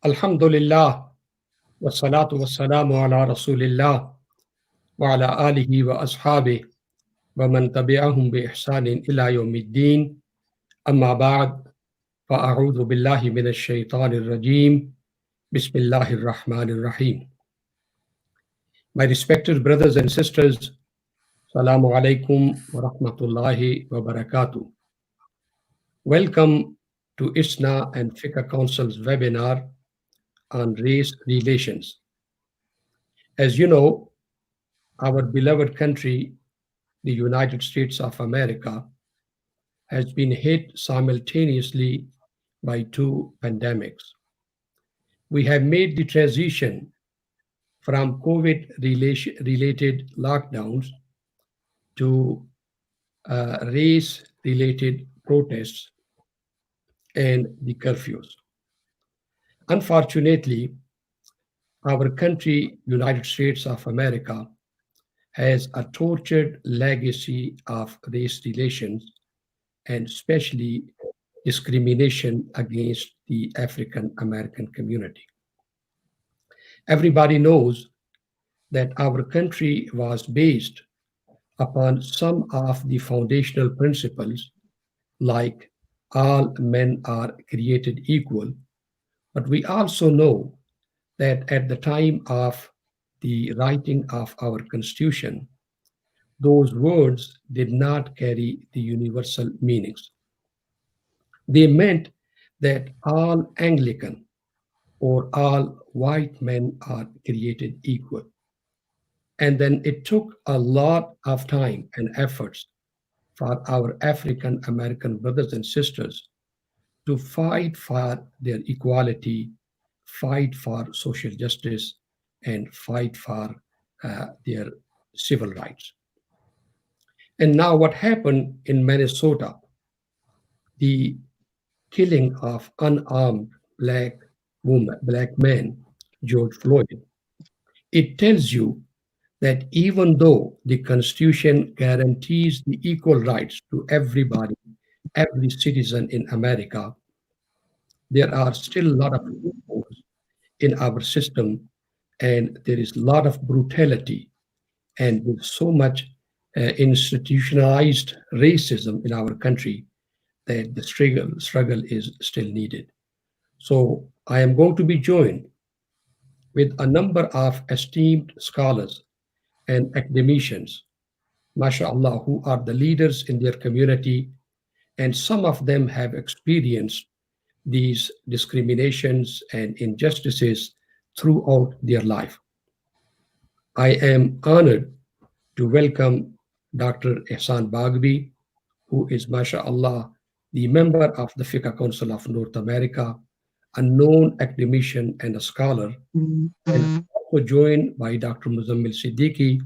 Alhamdulillah, wassalatu wassalamu ala rasulillah wa ala alihi wa ashabihi wa man tabi'ahum bi ihsanin ila yawmiddin. Amma ba'd, fa'a'udhu billahi minash shaitanir rajim. Bismillahir rahmanir rahim. My respected brothers and sisters, Assalamu alaikum wa rahmatullahi wa barakatuh. Welcome to ISNA and Fiqh Council's webinar on race relations. As you know, our beloved country, the United States of America, has been hit simultaneously by two pandemics. We have made the transition from COVID-related lockdowns to race-related protests and the curfews. Unfortunately, our country, United States of America, has a tortured legacy of race relations and especially discrimination against the African American community. Everybody knows that our country was based upon some of the foundational principles like all men are created equal, but we also know that at the time of the writing of our Constitution, those words did not carry the universal meanings. They meant that all Anglican or all white men are created equal. And then it took a lot of time and efforts for our African American brothers and sisters to fight for their equality, fight for social justice, and fight for their civil rights. And now what happened in Minnesota, the killing of unarmed black man, George Floyd, it tells you that even though the Constitution guarantees the equal rights to everybody, every citizen in America, there are still a lot of loopholes in our system, and there is a lot of brutality and with so much institutionalized racism in our country that the struggle is still needed. So I am going to be joined with a number of esteemed scholars and academicians, mashallah, who are the leaders in their community, and some of them have experienced these discriminations and injustices throughout their life. I am honored to welcome Dr. Ehsan Bagbi, who is, mashallah, the member of the Fiqh Council of North America, a known academician and a scholar, and also joined by Dr. Muzammil Siddiqui,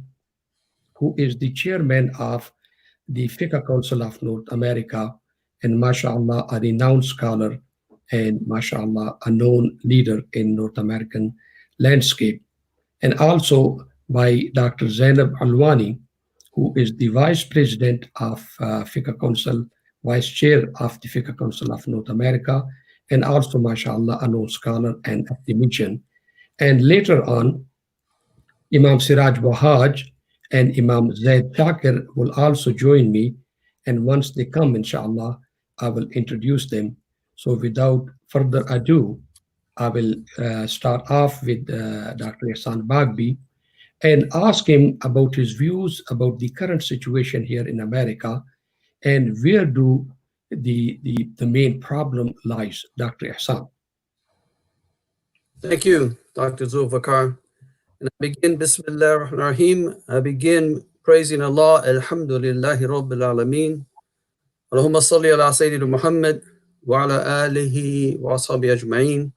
who is the chairman of the Fiqh Council of North America, and mashallah, a renowned scholar, and mashallah, a known leader in North American landscape, and also by Dr. Zainab Alwani, who is the vice president of Fiqh Council, vice chair of the Fiqh Council of North America, and also, mashallah, a known scholar and academician. And later on, Imam Siraj Wahaj and Imam Zaid Shakir will also join me. And once they come, inshallah, I will introduce them. So without further ado, I will start off with Dr. Ehsan Bagbi and ask him about his views about the current situation here in America and where do the main problem lies. Dr. Ehsan. Thank you, Dr. Zulfikar. And I begin, Bismillah ar-Rahman ar-Rahim. I begin praising Allah, Alhamdulillahi Rabbil Alameen. Allahumma salli ala Sayyidina Muhammad wa ala alihi wa ashabi ajma'in.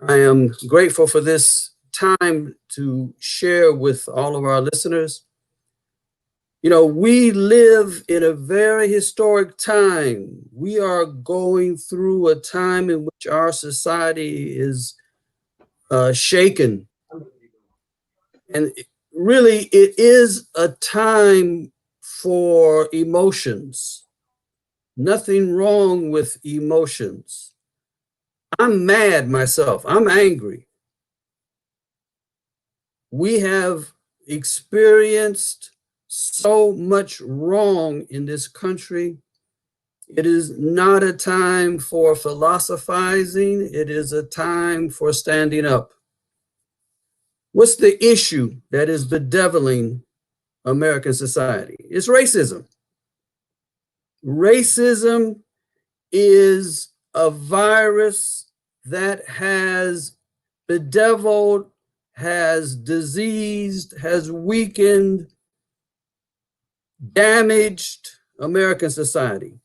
I am grateful for this time to share with all of our listeners. You know, we live in a very historic time. We are going through a time in which our society is shaken. And really, it is a time for emotions. Nothing wrong with emotions. I'm mad myself. I'm angry. We have experienced so much wrong in this country. It is not a time for philosophizing. It is a time for standing up. What's the issue that is bedeviling American society? It's racism. Racism is a virus that has bedeviled, has diseased, has weakened, damaged American society.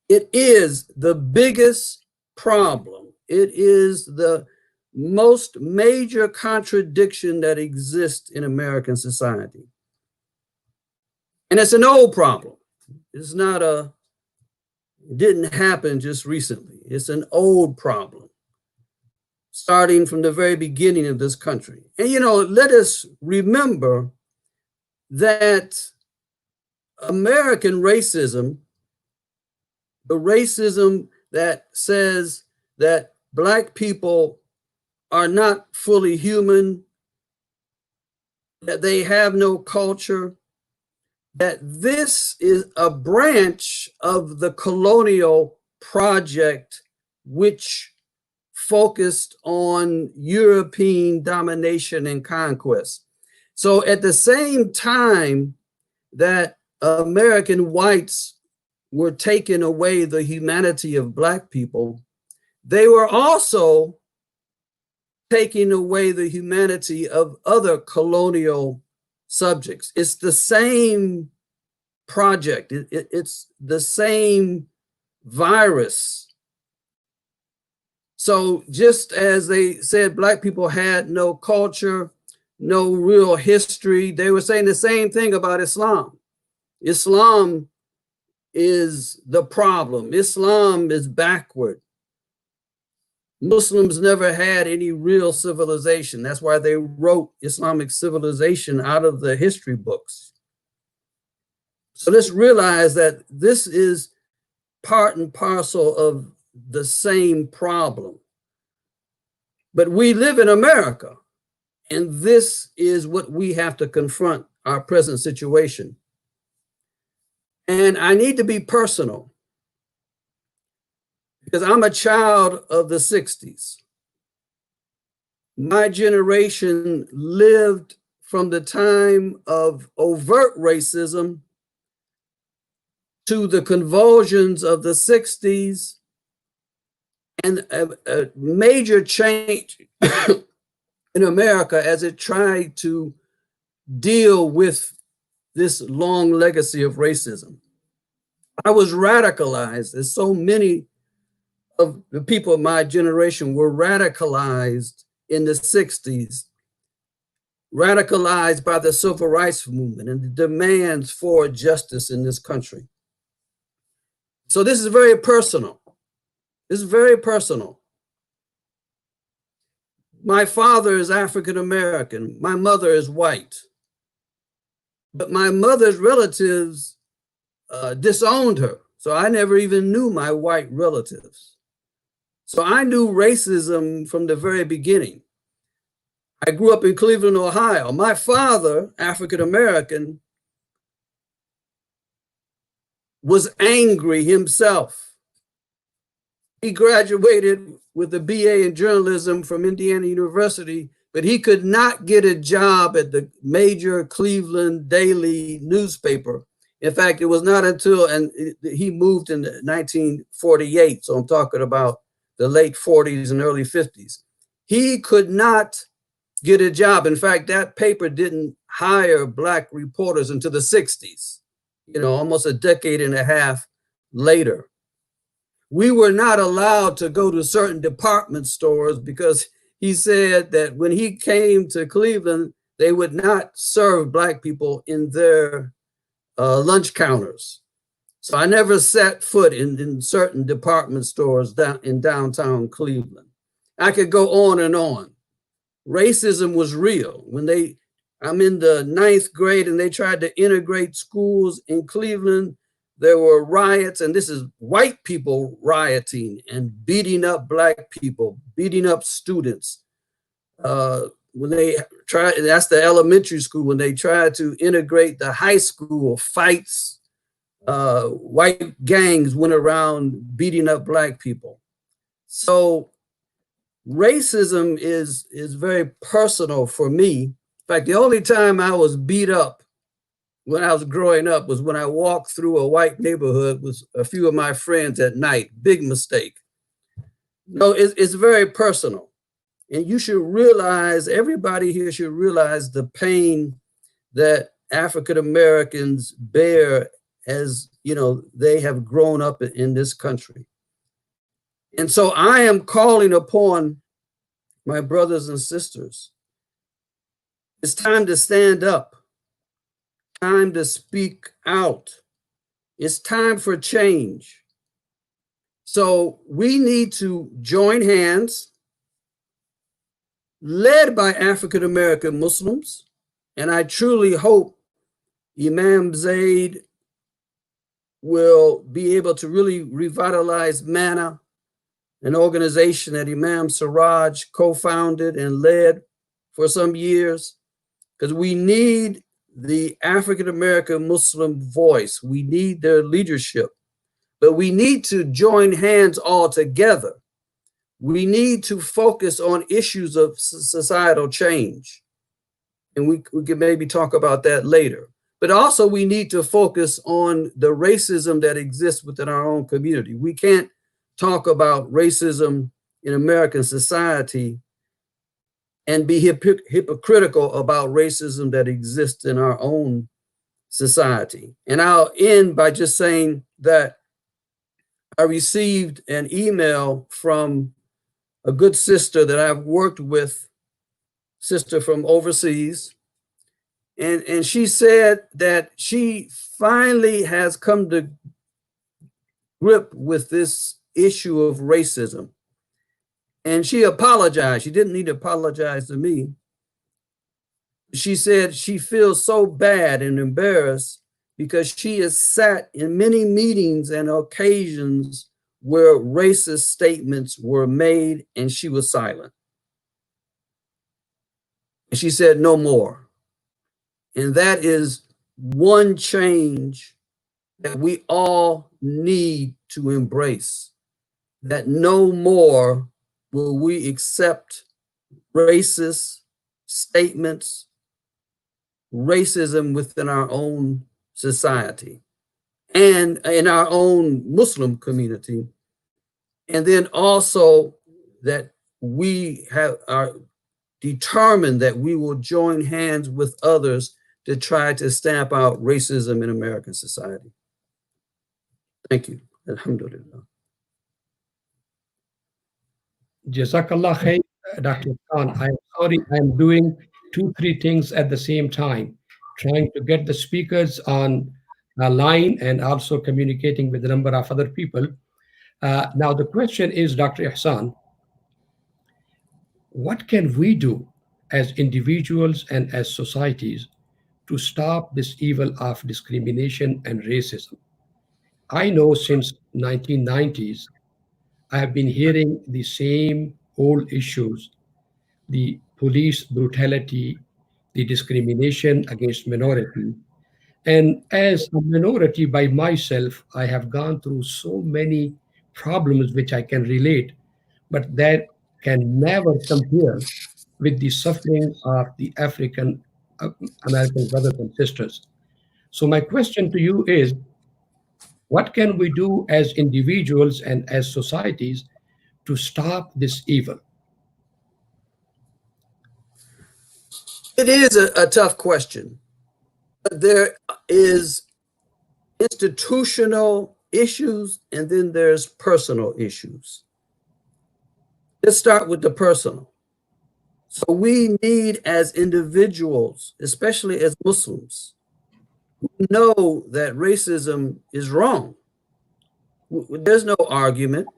It is the biggest problem. It is the most major contradiction that exists in American society. And it's an old problem. It's not it didn't happen just recently. It's an old problem, starting from the very beginning of this country. And, let us remember that American racism, the racism that says that Black people are not fully human, that they have no culture, that this is a branch of the colonial project which focused on European domination and conquest. So at the same time that American whites were taking away the humanity of Black people, they were also taking away the humanity of other colonial subjects. It's the same project. It's the same virus. So just as they said Black people had no culture, no real history, they were saying the same thing about Islam. Islam is the problem. Islam is backward. Muslims never had any real civilization. That's why they wrote Islamic civilization out of the history books. So let's realize that this is part and parcel of the same problem. But we live in America, and this is what we have to confront, our present situation. And I need to be personal, because I'm a child of the 60s. My generation lived from the time of overt racism to the convulsions of the 60s and a major change in America as it tried to deal with this long legacy of racism. I was radicalized, as so many of the people of my generation were radicalized in the 60s, radicalized by the civil rights movement and the demands for justice in this country. So this is very personal. This is very personal. My father is African American. My mother is white. But my mother's relatives disowned her. So I never even knew my white relatives. So I knew racism from the very beginning. I grew up in Cleveland, Ohio. My father, African American, was angry himself. He graduated with a BA in journalism from Indiana University, but he could not get a job at the major Cleveland daily newspaper. In fact, it was not until, and he moved in 1948, so I'm talking about the late 40s and early 50s. He could not get a job. In fact, that paper didn't hire Black reporters until the 60s, almost a decade and a half later. We were not allowed to go to certain department stores because he said that when he came to Cleveland, they would not serve Black people in their lunch counters. So I never set foot in certain department stores in downtown Cleveland. I could go on and on. Racism was real. I'm in the 9th grade and they tried to integrate schools in Cleveland, there were riots, and this is white people rioting and beating up black people, beating up students. When they tried, that's the elementary school, when they tried to integrate the high school, fights, white gangs went around beating up black people. So racism is very personal for me. In fact, the only time I was beat up when I was growing up was when I walked through a white neighborhood with a few of my friends at night. Big mistake. No, it's very personal. And you should realize, everybody here should realize the pain that African Americans bear as, you know, they have grown up in this country. And so I am calling upon my brothers and sisters. It's time to stand up, time to speak out. It's time for change. So we need to join hands, led by African American Muslims. And I truly hope Imam Zaid will be able to really revitalize MANA, an organization that Imam Siraj co-founded and led for some years, because we need the African American Muslim voice. We need their leadership, but we need to join hands all together. We need to focus on issues of societal change. And we can maybe talk about that later. But also we need to focus on the racism that exists within our own community. We can't talk about racism in American society and be hypocritical about racism that exists in our own society. And I'll end by just saying that I received an email from a good sister that I've worked with, sister from overseas. And she said that she finally has come to grip with this issue of racism. And she apologized. She didn't need to apologize to me. She said she feels so bad and embarrassed because she has sat in many meetings and occasions where racist statements were made and she was silent. And she said, no more. And that is one change that we all need to embrace, that no more will we accept racist statements, racism within our own society and in our own Muslim community. And then also that we are determined that we will join hands with others to try to stamp out racism in American society. Thank you. Alhamdulillah. Jazakallah khair, Dr. Khan. I'm sorry, I'm doing two, three things at the same time, trying to get the speakers on a line and also communicating with a number of other people. Now, the question is, Dr. Ihsan, what can we do as individuals and as societies to stop this evil of discrimination and racism? I know since 1990s, I have been hearing the same old issues, the police brutality, the discrimination against minority. And as a minority by myself, I have gone through so many problems which I can relate, but that can never compare with the suffering of the African American brothers and sisters. So, my question to you is, what can we do as individuals and as societies to stop this evil? It is a tough question. There is institutional issues and then there's personal issues. Let's start with the personal. So we need as individuals, especially as Muslims, we know that racism is wrong. There's no argument.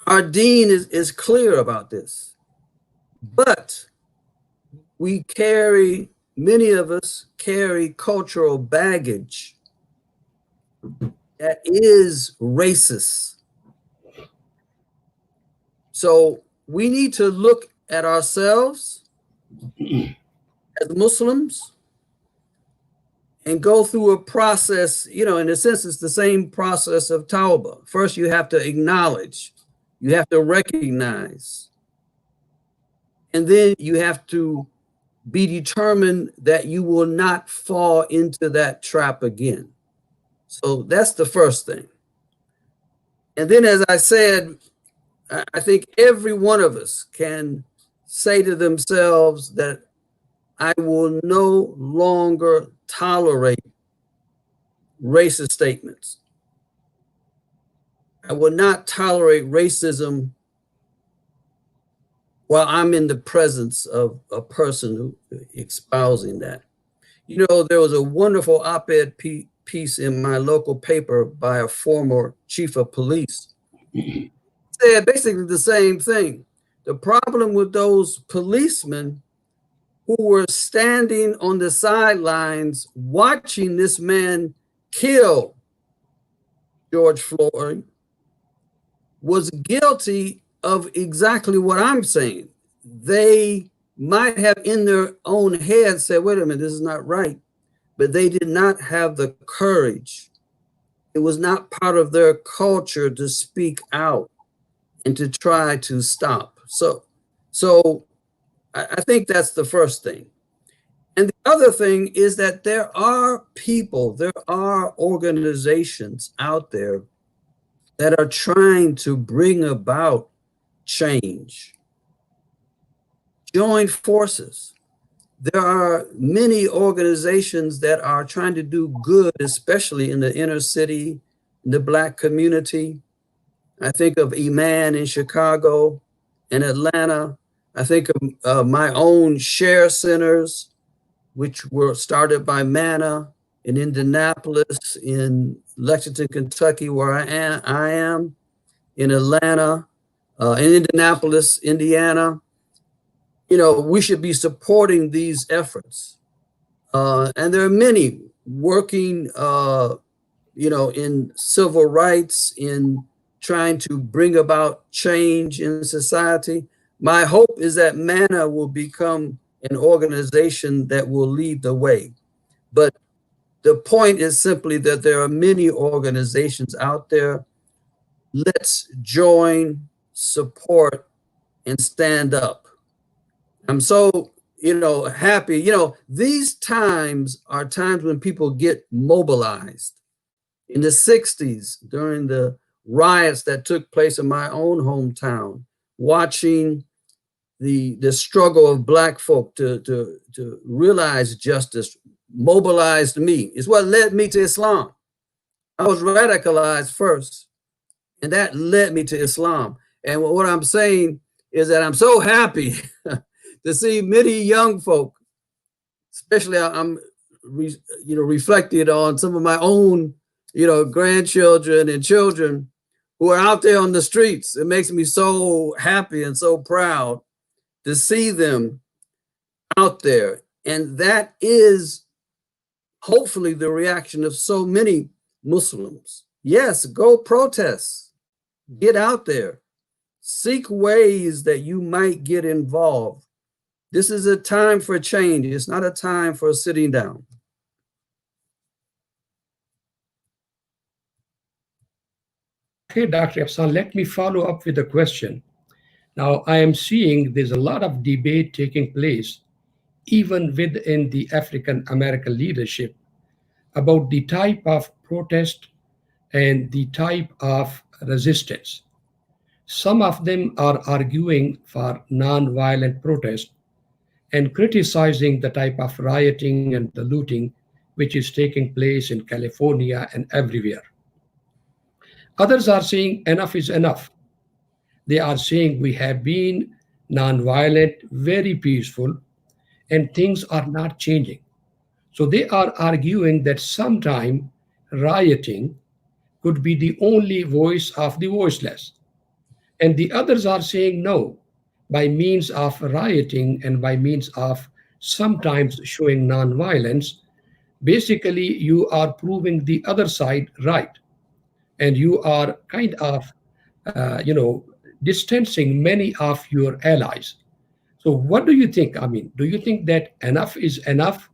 Our deen is clear about this. But we carry many of us carry cultural baggage that is racist. So we need to look at ourselves as Muslims and go through a process, in a sense, it's the same process of tawbah. First, you have to acknowledge, you have to recognize, and then you have to be determined that you will not fall into that trap again. So that's the first thing. And then, as I said, I think every one of us can say to themselves that I will no longer tolerate racist statements. I will not tolerate racism while I'm in the presence of a person who espousing that. There was a wonderful op-ed piece in my local paper by a former chief of police. Said basically the same thing. The problem with those policemen who were standing on the sidelines watching this man kill George Floyd was guilty of exactly what I'm saying. They might have in their own head said, wait a minute, this is not right, but they did not have the courage. It was not part of their culture to speak out and to try to stop. So I think that's the first thing. And the other thing is that there are people, there are organizations out there that are trying to bring about change. Join forces. There are many organizations that are trying to do good, especially in the inner city, in the Black community. I think of Iman in Chicago and Atlanta. I think of my own share centers, which were started by Manna in Indianapolis, in Lexington, Kentucky, where I am, in Atlanta, in Indianapolis, Indiana. We should be supporting these efforts. And there are many working, in civil rights, in trying to bring about change in society. My hope is that Manna will become an organization that will lead the way. But the point is simply that there are many organizations out there. Let's join, support, and stand up. I'm so, happy. These times are times when people get mobilized. In the 60s, during the riots that took place in my own hometown, watching the struggle of Black folk to realize justice mobilized me. It's what led me to Islam. I was radicalized first, and that led me to Islam. And what I'm saying is that I'm so happy to see many young folk, especially I'm reflected on some of my own grandchildren and children who are out there on the streets. It makes me so happy and so proud to see them out there. And that is hopefully the reaction of so many Muslims. Yes, go protest, get out there, seek ways that you might get involved. This is a time for change. It's not a time for sitting down. Okay, Dr. Afsan, let me follow up with a question. Now, I am seeing there's a lot of debate taking place, even within the African American leadership, about the type of protest and the type of resistance. Some of them are arguing for nonviolent protest and criticizing the type of rioting and the looting which is taking place in California and everywhere. Others are saying enough is enough. They are saying we have been nonviolent, very peaceful, and things are not changing. So they are arguing that sometime rioting could be the only voice of the voiceless. And the others are saying no, by means of rioting and by means of sometimes showing nonviolence, basically you are proving the other side right. And you are kind of, distancing many of your allies. So, what do you think? I mean, do you think that enough is enough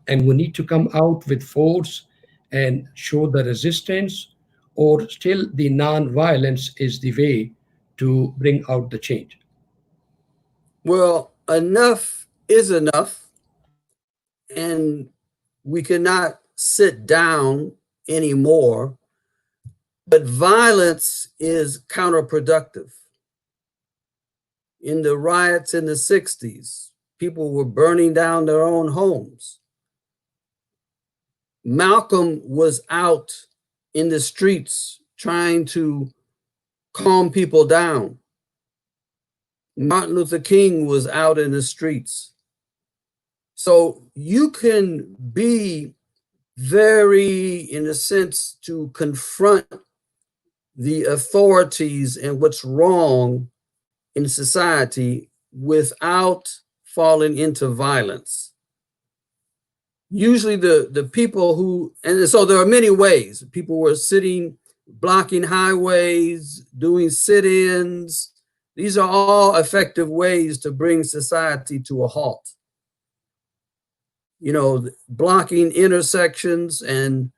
and we need to come out with force and show the resistance, or still the non-violence is the way to bring out the change? Well, enough is enough, and we cannot sit down anymore. But violence is counterproductive. In the riots in the 60s, people were burning down their own homes. Malcolm was out in the streets trying to calm people down. Martin Luther King was out in the streets. So you can be very, in a sense, to confront the authorities and what's wrong in society without falling into violence. Usually the people who, and so there are many ways. People were sitting, blocking highways, doing sit-ins. These are all effective ways to bring society to a halt. You know, blocking intersections and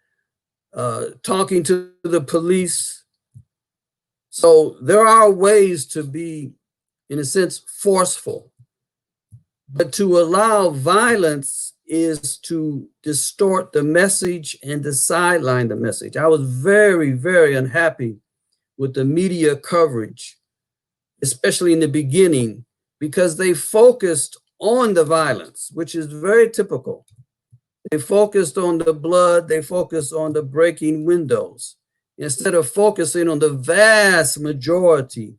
talking to the police. So there are ways to be, in a sense, forceful. But to allow violence is to distort the message and to sideline the message. I was very, very unhappy with the media coverage, especially in the beginning, because they focused on the violence, which is very typical. They focused on the blood, they focused on the breaking windows, instead of focusing on the vast majority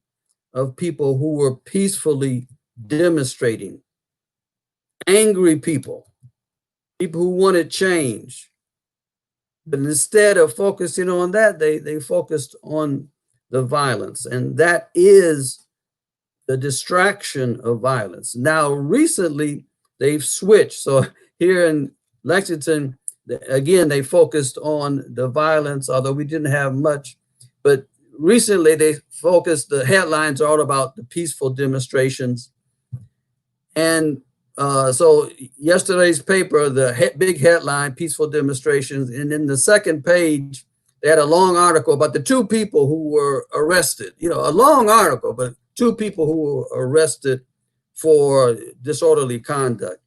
of people who were peacefully demonstrating. Angry people, people who wanted change. But instead of focusing on that, they focused on the violence. And that is the distraction of violence. Now, recently, they've switched. So here in Lexington, again, they focused on the violence, although we didn't have much. But recently, they focused, the headlines are all about the peaceful demonstrations. And so yesterday's paper, the big headline, peaceful demonstrations. And then the second page, they had a long article about the two people who were arrested. You know, a long article, but two people who were arrested for disorderly conduct.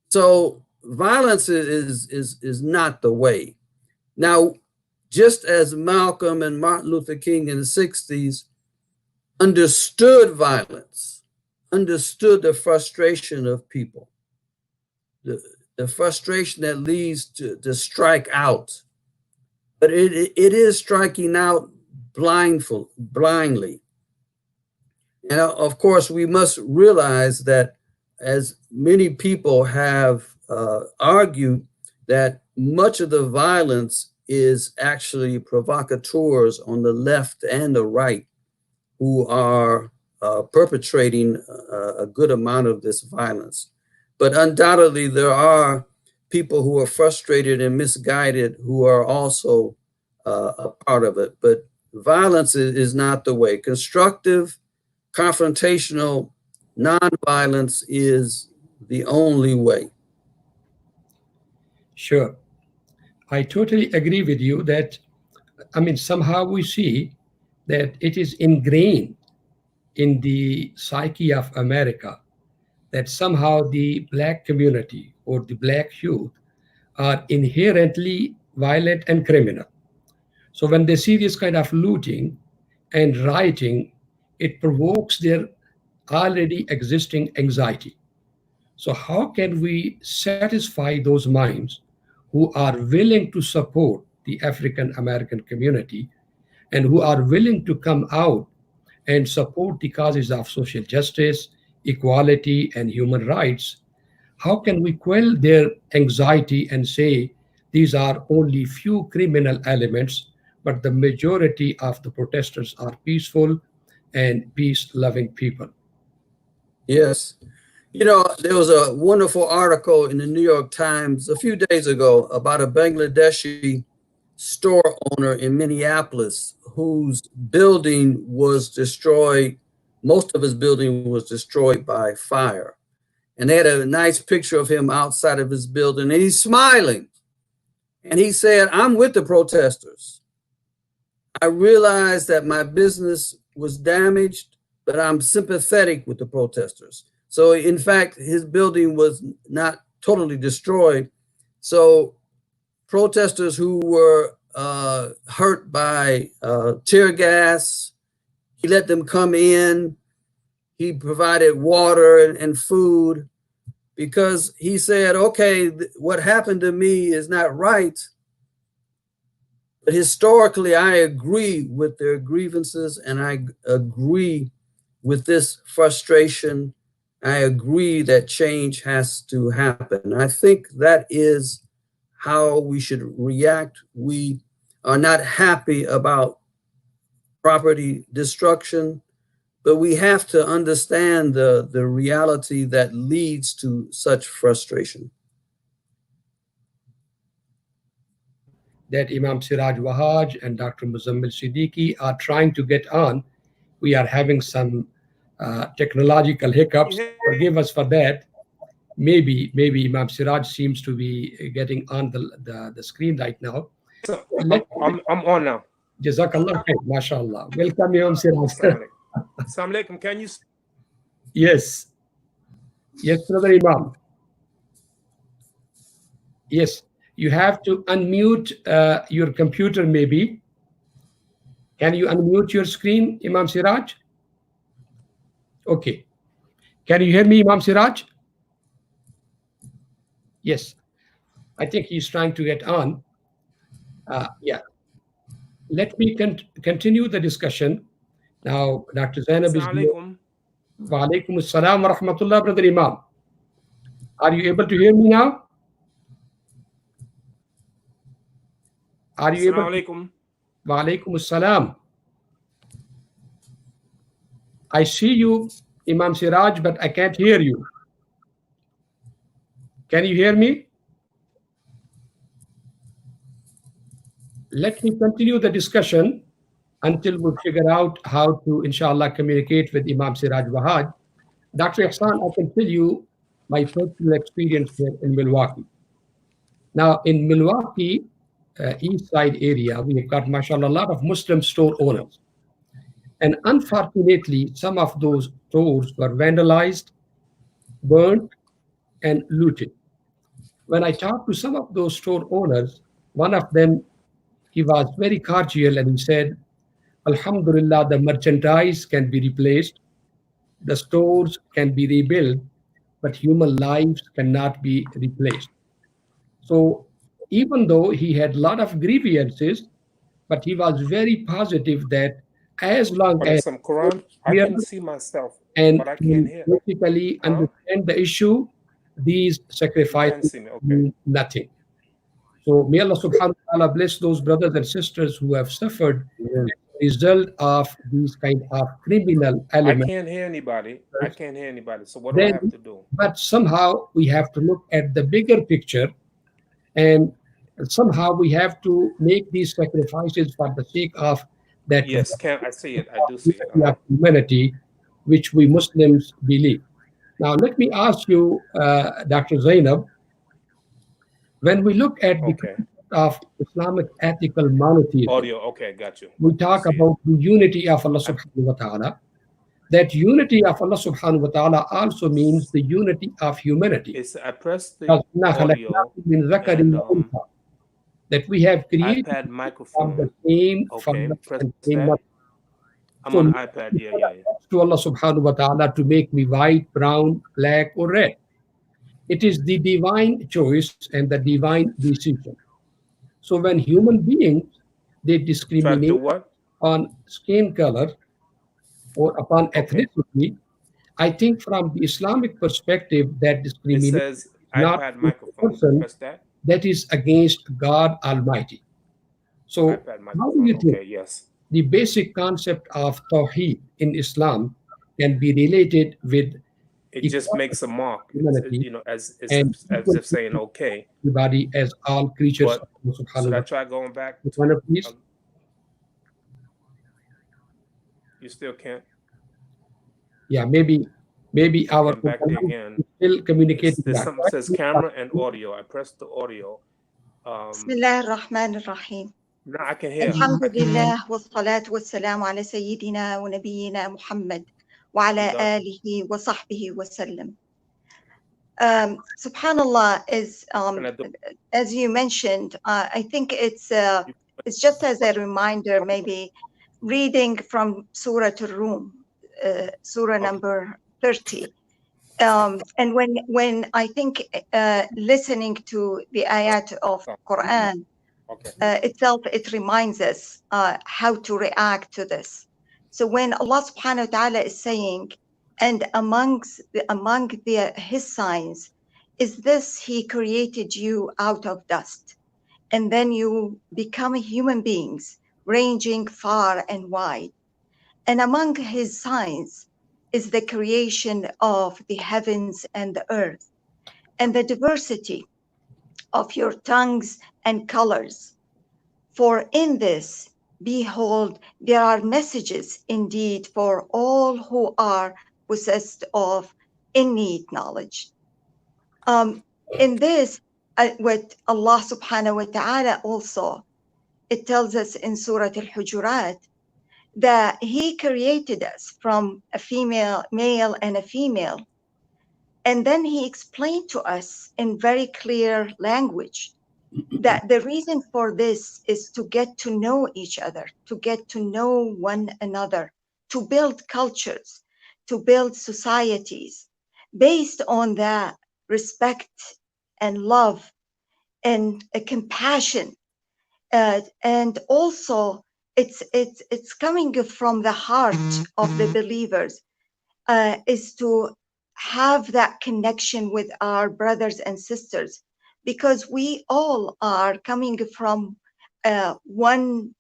So violence is not the way. Now, just as Malcolm and Martin Luther King in the 60s understood violence, understood the frustration of people, the frustration that leads to strike out. But it is striking out blindly. And of course, we must realize that, as many people have argued, that much of the violence is actually provocateurs on the left and the right who are perpetrating a good amount of this violence. But undoubtedly, there are people who are frustrated and misguided who are also a part of it. But violence is not the way. Constructive, confrontational, nonviolence is the only way. Sure. I totally agree with you that, I mean, somehow we see that it is ingrained in the psyche of America that somehow the black community or the black youth are inherently violent and criminal. So when they see this kind of looting and rioting, it provokes their already existing anxiety. So, how can we satisfy those minds who are willing to support the African American community and who are willing to come out and support the causes of social justice, equality, and human rights? How can we quell their anxiety and say these are only few criminal elements, but the majority of the protesters are peaceful and peace loving people? Yes. There was a wonderful article in the New York Times a few days ago about a Bangladeshi store owner in Minneapolis whose building was destroyed. Most of his building was destroyed by fire. And they had a nice picture of him outside of his building, and he's smiling. And he said, "I'm with the protesters. I realized that my business was damaged, but I'm sympathetic with the protesters." So in fact, his building was not totally destroyed. So protesters who were hurt by tear gas, he let them come in. He provided water and food because he said, okay, what happened to me is not right. But historically, I agree with their grievances, and I agree with this frustration. I agree that change has to happen. I think that is how we should react. We are not happy about property destruction, but we have to understand the reality that leads to such frustration. That Imam Siraj Wahaj and Dr. Muzammil Siddiqui are trying to get on. We are having some technological hiccups. Forgive us for that. Maybe Imam Siraj seems to be getting on the screen right now. I'm on now. Jazakallah khair, mashallah. Welcome, Imam Siraj. Assalamu alaikum. Can you? Yes. Yes, brother Imam. Yes. You have to unmute your computer, maybe. Can you unmute your screen, Imam Siraj? Okay. Can you hear me, Imam Siraj? Yes. I think he's trying to get on. Yeah. Let me continue the discussion. Now, Dr. Zainab is here. Wa alaikum assalam wa rahmatullah, brother Imam. Are you able to hear me now? Are you able to? Wa alaikum assalam. I see you, Imam Siraj, but I can't hear you. Can you hear me? Let me continue the discussion until we figure out how to, inshallah, communicate with Imam Siraj Wahaj. Dr. Ihsan, I can tell you my personal experience here in Milwaukee. Now, in Milwaukee, east side area, we have got, mashallah, a lot of Muslim store owners. And unfortunately, some of those stores were vandalized, burned, and looted. When I talked to some of those store owners, one of them, he was very cordial and he said, Alhamdulillah, the merchandise can be replaced, the stores can be rebuilt, but human lives cannot be replaced. So even though he had a lot of grievances, but he was very positive that as long as some Quran, I can see myself, and but I can't hear. basically understand the issue, these sacrifices mean nothing. So may Allah subhanahu wa ta'ala bless those brothers and sisters who have suffered as a result of these kind of criminal elements. I can't hear anybody. I can't hear anybody. So what do I have to do? But somehow we have to look at the bigger picture, and somehow we have to make these sacrifices for the sake of that. Yes, I see it. I do see it. Humanity, which we Muslims believe. Now, let me ask you, Dr. Zainab, when we look at the concept of Islamic ethical monotheism, got you. we talk about the unity of Allah subhanahu wa ta'ala. That unity of Allah subhanahu wa ta'ala also means the unity of humanity. I pressed the audio and, that we have created iPad microphone. the same mother. I'm on iPad, yeah. To Allah subhanahu wa ta'ala to make me white, brown, black, or red. It is the divine choice and the divine decision. So when human beings, they discriminate on skin color or upon ethnicity, I think from the Islamic perspective, that discrimination is not a person that is against God Almighty. So how do you think the basic concept of Tawheed in Islam can be related with it just makes a mark, humanity, as and as if saying okay. everybody as all creatures of But Allah should subhanahu I wa try going back to? ta'ala. Please. You still can't. Yeah, maybe Okay, our I'm back there again. is still communicating There's that. something that says camera and audio. I pressed the audio. بسم الله الرحمن الرحيم. Now I can hear. الحمد I can hear. لله والصلاة والسلام على سيدنا ونبينا محمد وعلى You done? آله وصحبه وسلم. Subhanallah is, Can I do? as you mentioned, I think it's just as a reminder, maybe reading from Surah Ar-Rum, Surah Okay. number 30. And when I think listening to the ayat of Quran Okay. itself, it reminds us how to react to this. So when Allah subhanahu wa ta'ala is saying, and among his signs is this, he created you out of dust, and then you become human beings ranging far and wide. And among his signs is the creation of the heavens and the earth, and the diversity of your tongues and colors. For in this, behold, there are messages indeed for all who are possessed of innate knowledge. In this, what Allah subhanahu wa ta'ala also, it tells us in Surah Al-Hujurat that he created us from a male and a female. And then he explained to us in very clear language that the reason for this is to get to know each other, to get to know one another, to build cultures, to build societies based on that respect and love and compassion. And also it's coming from the heart of the believers, is to have that connection with our brothers and sisters, because we all are coming from one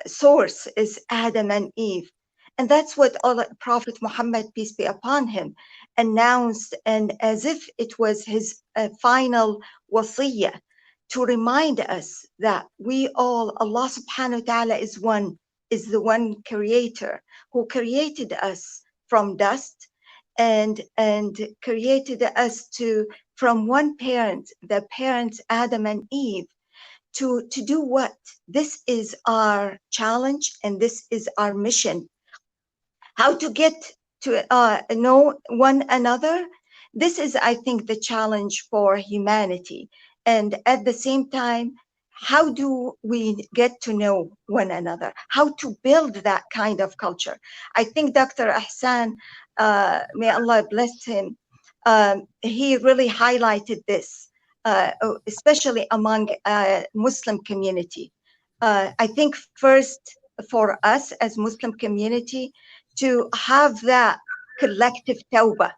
source, is Adam and Eve. And that's what Prophet Muhammad, peace be upon him, announced, and as if it was his final wasiyah, to remind us that we all, Allah subhanahu wa ta'ala is one, is the one creator who created us from dust, and created us from one parent, the parents Adam and Eve, to do what? This is our challenge, and this is our mission. How to get to know one another. This is, I think, the challenge for humanity. And at the same time, how do we get to know one another? How to build that kind of culture? I think Dr. Ahsan, may Allah bless him, he really highlighted this, especially among Muslim community. I think first for us as Muslim community to have that collective tawbah.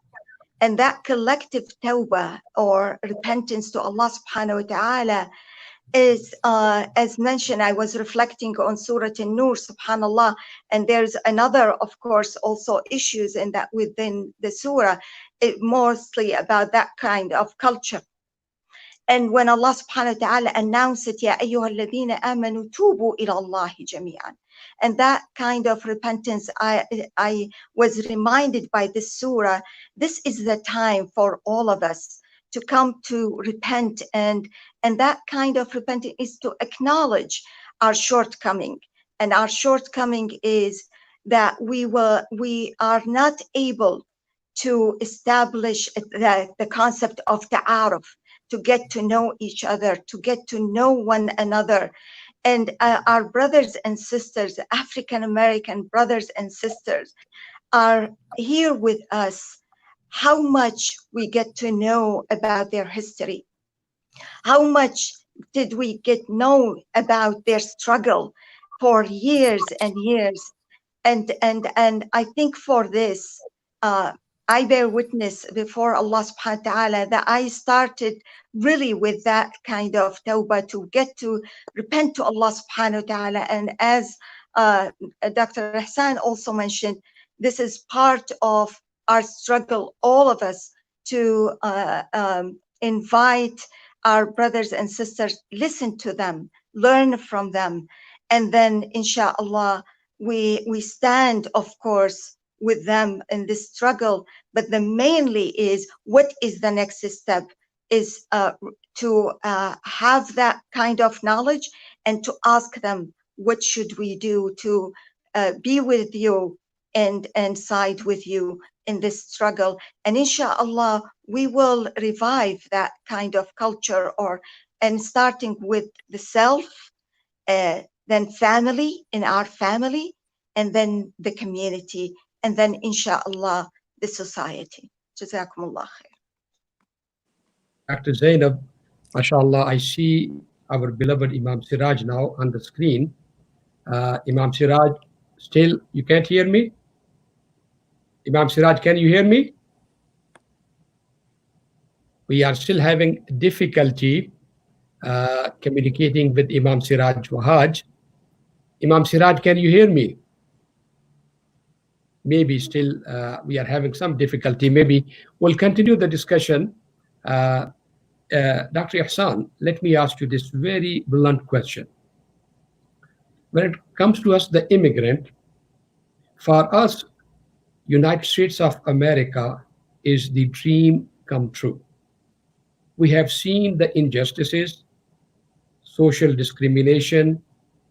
And that collective tawbah or repentance to Allah subhanahu wa ta'ala is, as mentioned, I was reflecting on Surah An-Nur, subhanallah, and there's another, of course, also issues in that within the surah, mostly about that kind of culture. And when Allah subhanahu wa ta'ala announced it, Ya ayyuha alladhina amanu tubu ila Allahi jami'an. And that kind of repentance, I was reminded by this surah, this is the time for all of us to come to repent. And that kind of repentance is to acknowledge our shortcoming. And our shortcoming is that we are not able to establish the concept of ta'aruf, to get to know each other, to get to know one another. And our brothers and sisters, African-American brothers and sisters, are here with us. How much we get to know about their history. How much did we get know about their struggle for years and years. And I think for this, I bear witness before Allah subhanahu wa ta'ala that I started really with that kind of tawbah, to get to repent to Allah subhanahu wa ta'ala. And as Dr. Hassan also mentioned, this is part of our struggle, all of us, to invite our brothers and sisters, listen to them, learn from them, and then inshallah we stand, of course, with them in this struggle. But the mainly is, what is the next step, is to have that kind of knowledge and to ask them, what should we do to be with you and side with you in this struggle. And inshallah we will revive that kind of culture, and starting with the self, then family, in our family, and then the community, and then inshallah the society. Jazakumullah khair. Dr. Zainab, mashallah, I see our beloved Imam Siraj now on the screen. Imam Siraj, still you can't hear me? Imam Siraj, can you hear me? We are still having difficulty communicating with Imam Siraj Wahaj. Imam Siraj, can you hear me? Maybe still we are having some difficulty. Maybe we'll continue the discussion. Dr. Ihsan, let me ask you this very blunt question. When it comes to us, the immigrant, for us, United States of America is the dream come true. We have seen the injustices, social discrimination,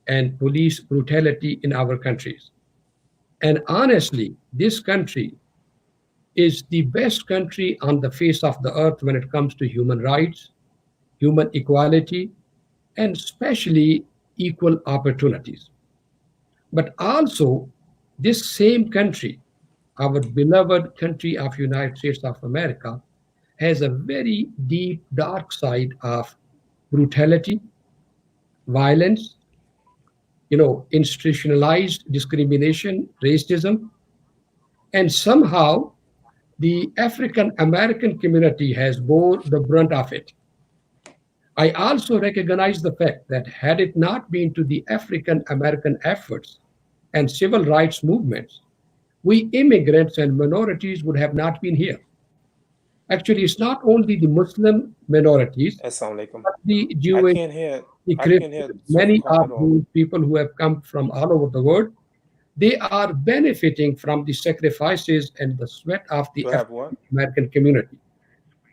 and police brutality in our countries. And honestly, this country is the best country on the face of the earth when it comes to human rights, human equality, and especially equal opportunities. But also, this same country, our beloved country of United States of America, has a very deep, dark side of brutality, violence, institutionalized discrimination, racism, and somehow the African American community has bore the brunt of it. I also recognize the fact that had it not been to the African American efforts and civil rights movements, we immigrants and minorities would have not been here. Actually, it's not only the Muslim minorities, but the Jewish, the Christian, many of those people who have come from all over the world, they are benefiting from the sacrifices and the sweat of the African American community.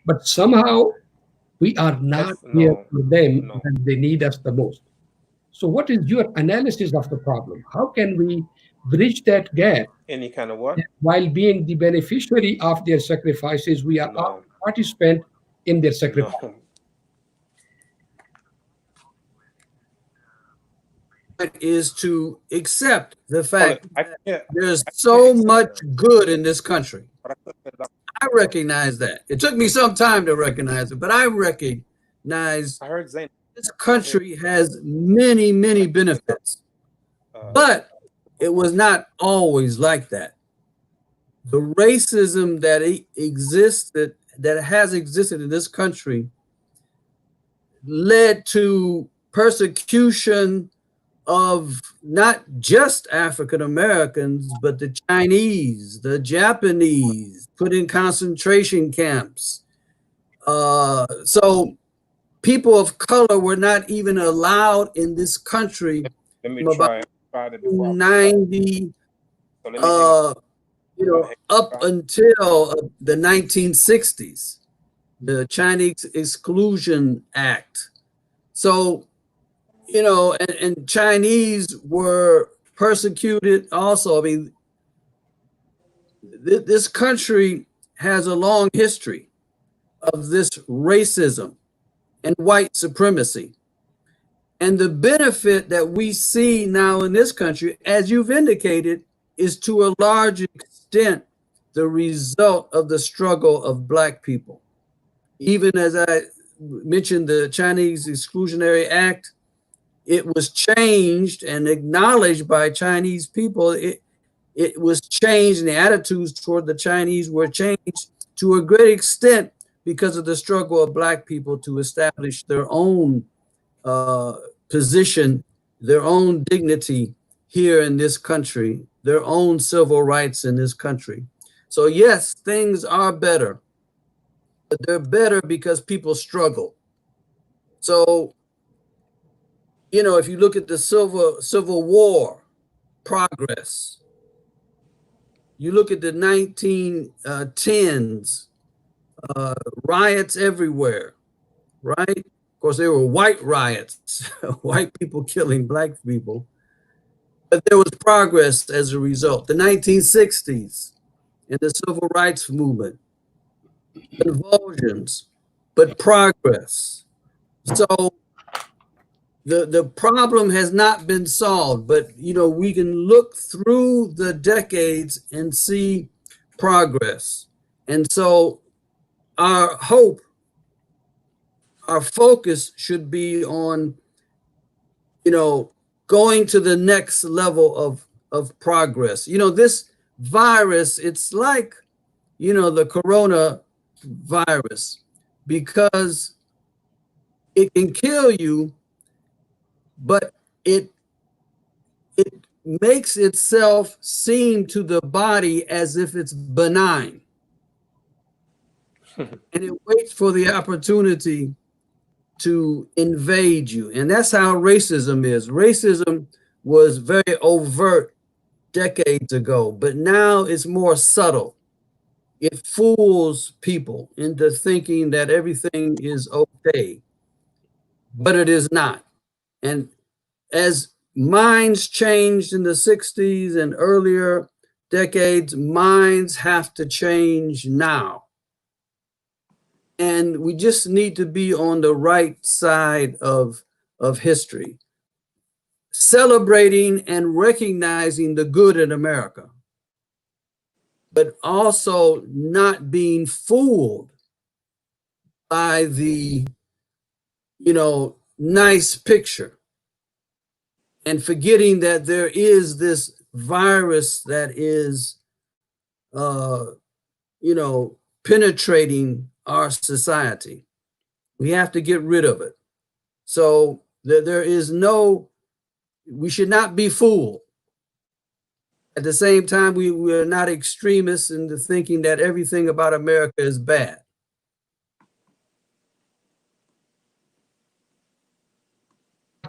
But somehow we are not here for them when they need us the most. So what is your analysis of the problem? How can we bridge that gap? Any kind of what? While being the beneficiary of their sacrifices, we are all participant in their sacrifice. Is to accept the fact that there's so much good in this country. I recognize that. It took me some time to recognize it, but I recognize this country has many, many benefits. But it was not always like that. The racism that has existed in this country led to persecution of not just African Americans, but the Chinese, the Japanese, put in concentration camps. So people of color were not even allowed in this country from about 90, up until the 1960s, the Chinese Exclusion Act. So, and Chinese were persecuted also. I mean, this country has a long history of this racism and white supremacy. And the benefit that we see now in this country, as you've indicated, is to a large extent the result of the struggle of Black people. Even as I mentioned, the Chinese Exclusionary Act, it was changed and acknowledged by Chinese people. It was changed, and the attitudes toward the Chinese were changed to a great extent because of the struggle of Black people to establish their own position, their own dignity here in this country, their own civil rights in this country. So yes, things are better, but they're better because people struggle. So, you know, if you look at the Civil War progress, you look at the 1910s, riots everywhere, right? Of course, there were white riots, white people killing black people, but there was progress as a result. The 1960s and the civil rights movement, convulsions, but progress. So the problem has not been solved, but you know, we can look through the decades and see progress. And so our hope, our focus should be on, you know, going to the next level of progress. You know, this virus, it's like, you know, the corona virus, because it can kill you, but it makes itself seem to the body as if it's benign. And it waits for the opportunity to invade you. And that's how racism is. Racism was very overt decades ago, but now it's more subtle. It fools people into thinking that everything is okay, but it is not. And as minds changed in the 60s and earlier decades, minds have to change now. And we just need to be on the right side of history, celebrating and recognizing the good in America, but also not being fooled by the, you know, nice picture, and forgetting that there is this virus that is, you know, penetrating our society. We have to get rid of it. So there is no, we should not be fooled. At the same time, we're not extremists into thinking that everything about America is bad.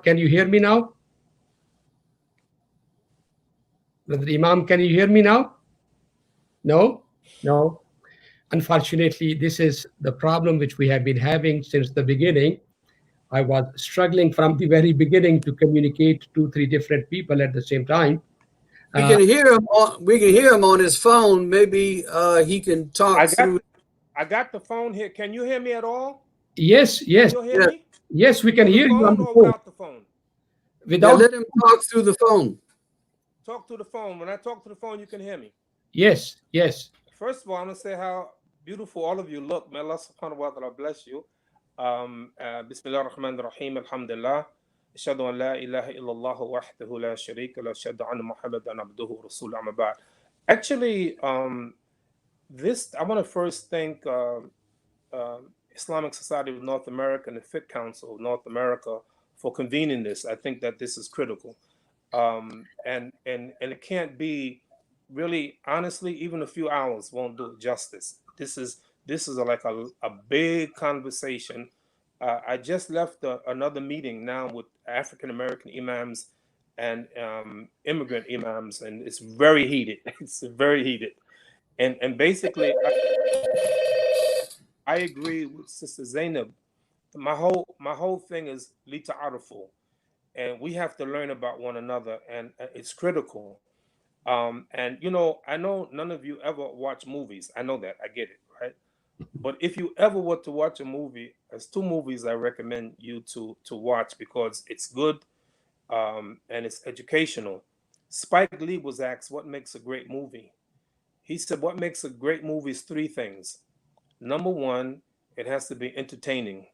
Can you hear me now? Brother Imam, can you hear me now? No? No. Unfortunately, this is the problem which we have been having since the beginning. I was struggling from the very beginning to communicate to 3 different people at the same time. We can hear him. We can hear him on his phone. Maybe he can talk through. I got the phone here. Can you hear me at all? Yes, yes. Can you hear me? Yes, we can hear you on the phone. Without the phone? Without, let him talk through the phone. Talk through the phone. When I talk to the phone, you can hear me. Yes, yes. First of all, I'm going to say how beautiful all of you look. May Allah subhanahu wa ta'ala bless you. Bismillah ar-Rahman ar-Rahim. Alhamdulillah. Ashhadu an la ilaha illallah wahdahu la sharika la ashhadu anna Muhammadan abduhu wa rasuluhu amma ba'd. Actually, this, I want to first thank Islamic Society of North America and the Fit Council of North America for convening this. I think that this is critical. And it can't be, really, honestly, even a few hours won't do it justice. This is like a big conversation. I just left another meeting now with African American imams and immigrant imams, and it's very heated. It's very heated, and basically, I agree with Sister Zainab. My whole thing is lita arafu, and we have to learn about one another, and it's critical. And you know, I know none of you ever watch movies. I know that. I get it, right? But if you ever were to watch a movie, there's 2 movies I recommend you to watch because it's good, and it's educational. Spike Lee was asked what makes a great movie. He said what makes a great movie is 3 things. Number 1, it has to be entertaining.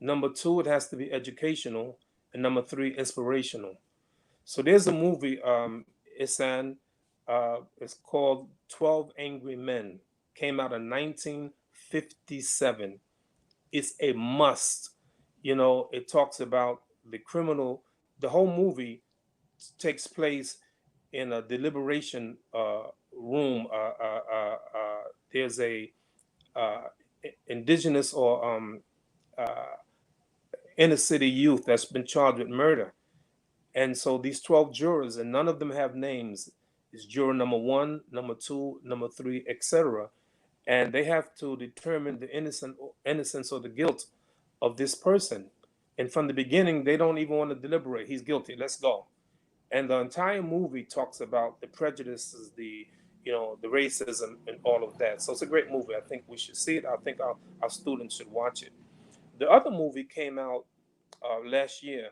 Number 2, it has to be educational, and number 3, inspirational. So there's a movie, it's called 12 Angry Men. Came out in 1957. It's a must. You know, it talks about the criminal. The whole movie takes place in a deliberation room. There's a uh, indigenous or inner city youth that's been charged with murder. And so these 12 jurors, and none of them have names, is juror number 1, number 2, number 3, etc. And they have to determine the innocence or the guilt of this person. And from the beginning, they don't even want to deliberate. He's guilty. Let's go. And the entire movie talks about the prejudices, the racism, and all of that. So it's a great movie. I think we should see it. I think our students should watch it. The other movie came out last year.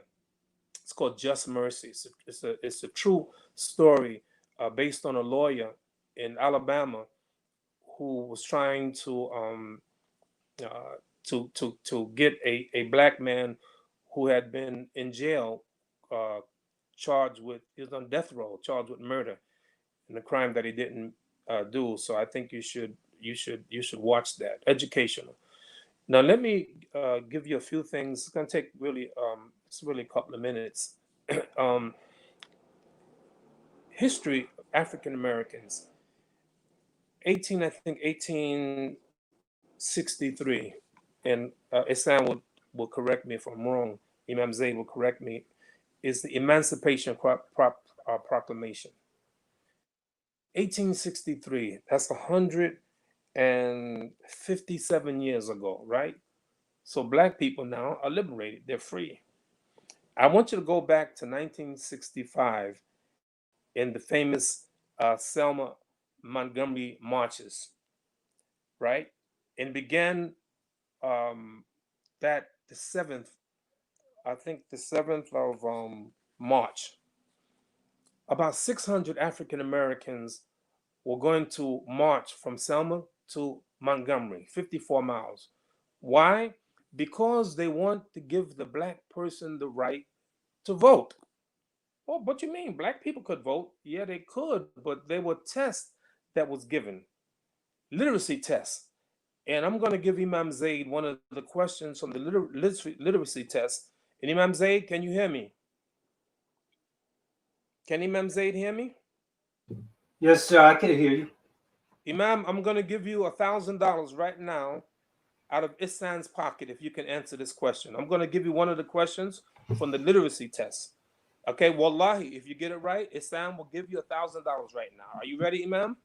It's called Just Mercy. It's a true story based on a lawyer in Alabama who was trying to get a black man who had been in jail, charged with, he was on death row, charged with murder and a crime that he didn't do. So I think you should watch that. Educational. Now let me give you a few things. It's gonna take really it's really a couple of minutes. um, History of African Americans. I think 1863, and Islam will correct me if I'm wrong. Imam Zayd will correct me. Is the Emancipation Proclamation. 1863. That's 157 years ago, right? So black people now are liberated. They're free. I want you to go back to 1965 in the famous Selma Montgomery marches, right? And began that the 7th, I think the 7th of March. About 600 African Americans were going to march from Selma to Montgomery, 54 miles. Why? Because they want to give the black person the right to vote. Oh, what you mean? Black people could vote? Yeah, they could, but there were tests that was given, literacy tests. And I'm going to give Imam Zayd one of the questions from the literacy test. And Imam Zayd, can you hear me? Can Imam Zayd hear me? Yes, sir, I can hear you. Imam, I'm going to give you $1,000 right now out of Ihsan's pocket if you can answer this question. I'm going to give you one of the questions from the literacy test. Okay, wallahi, if you get it right, Ihsan will give you $1,000 right now. Are you ready, Imam?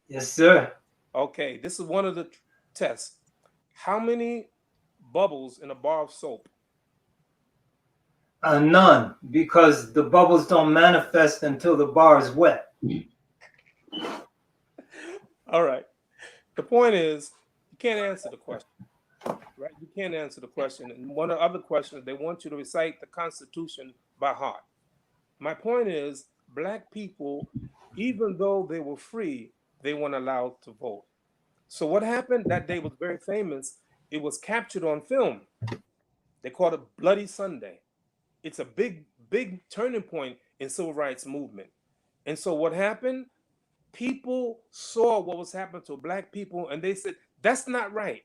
Yes, sir. Okay, this is one of the tests. How many bubbles in a bar of soap? None, because the bubbles don't manifest until the bar is wet. All right. The point is, you can't answer the question, right? You can't answer the question. And one of the other questions, they want you to recite the Constitution by heart. My point is, black people, even though they were free, they weren't allowed to vote. So what happened that day was very famous. It was captured on film. They called it Bloody Sunday. It's a big turning point in civil rights movement. And so what happened? People saw what was happening to black people and they said, that's not right.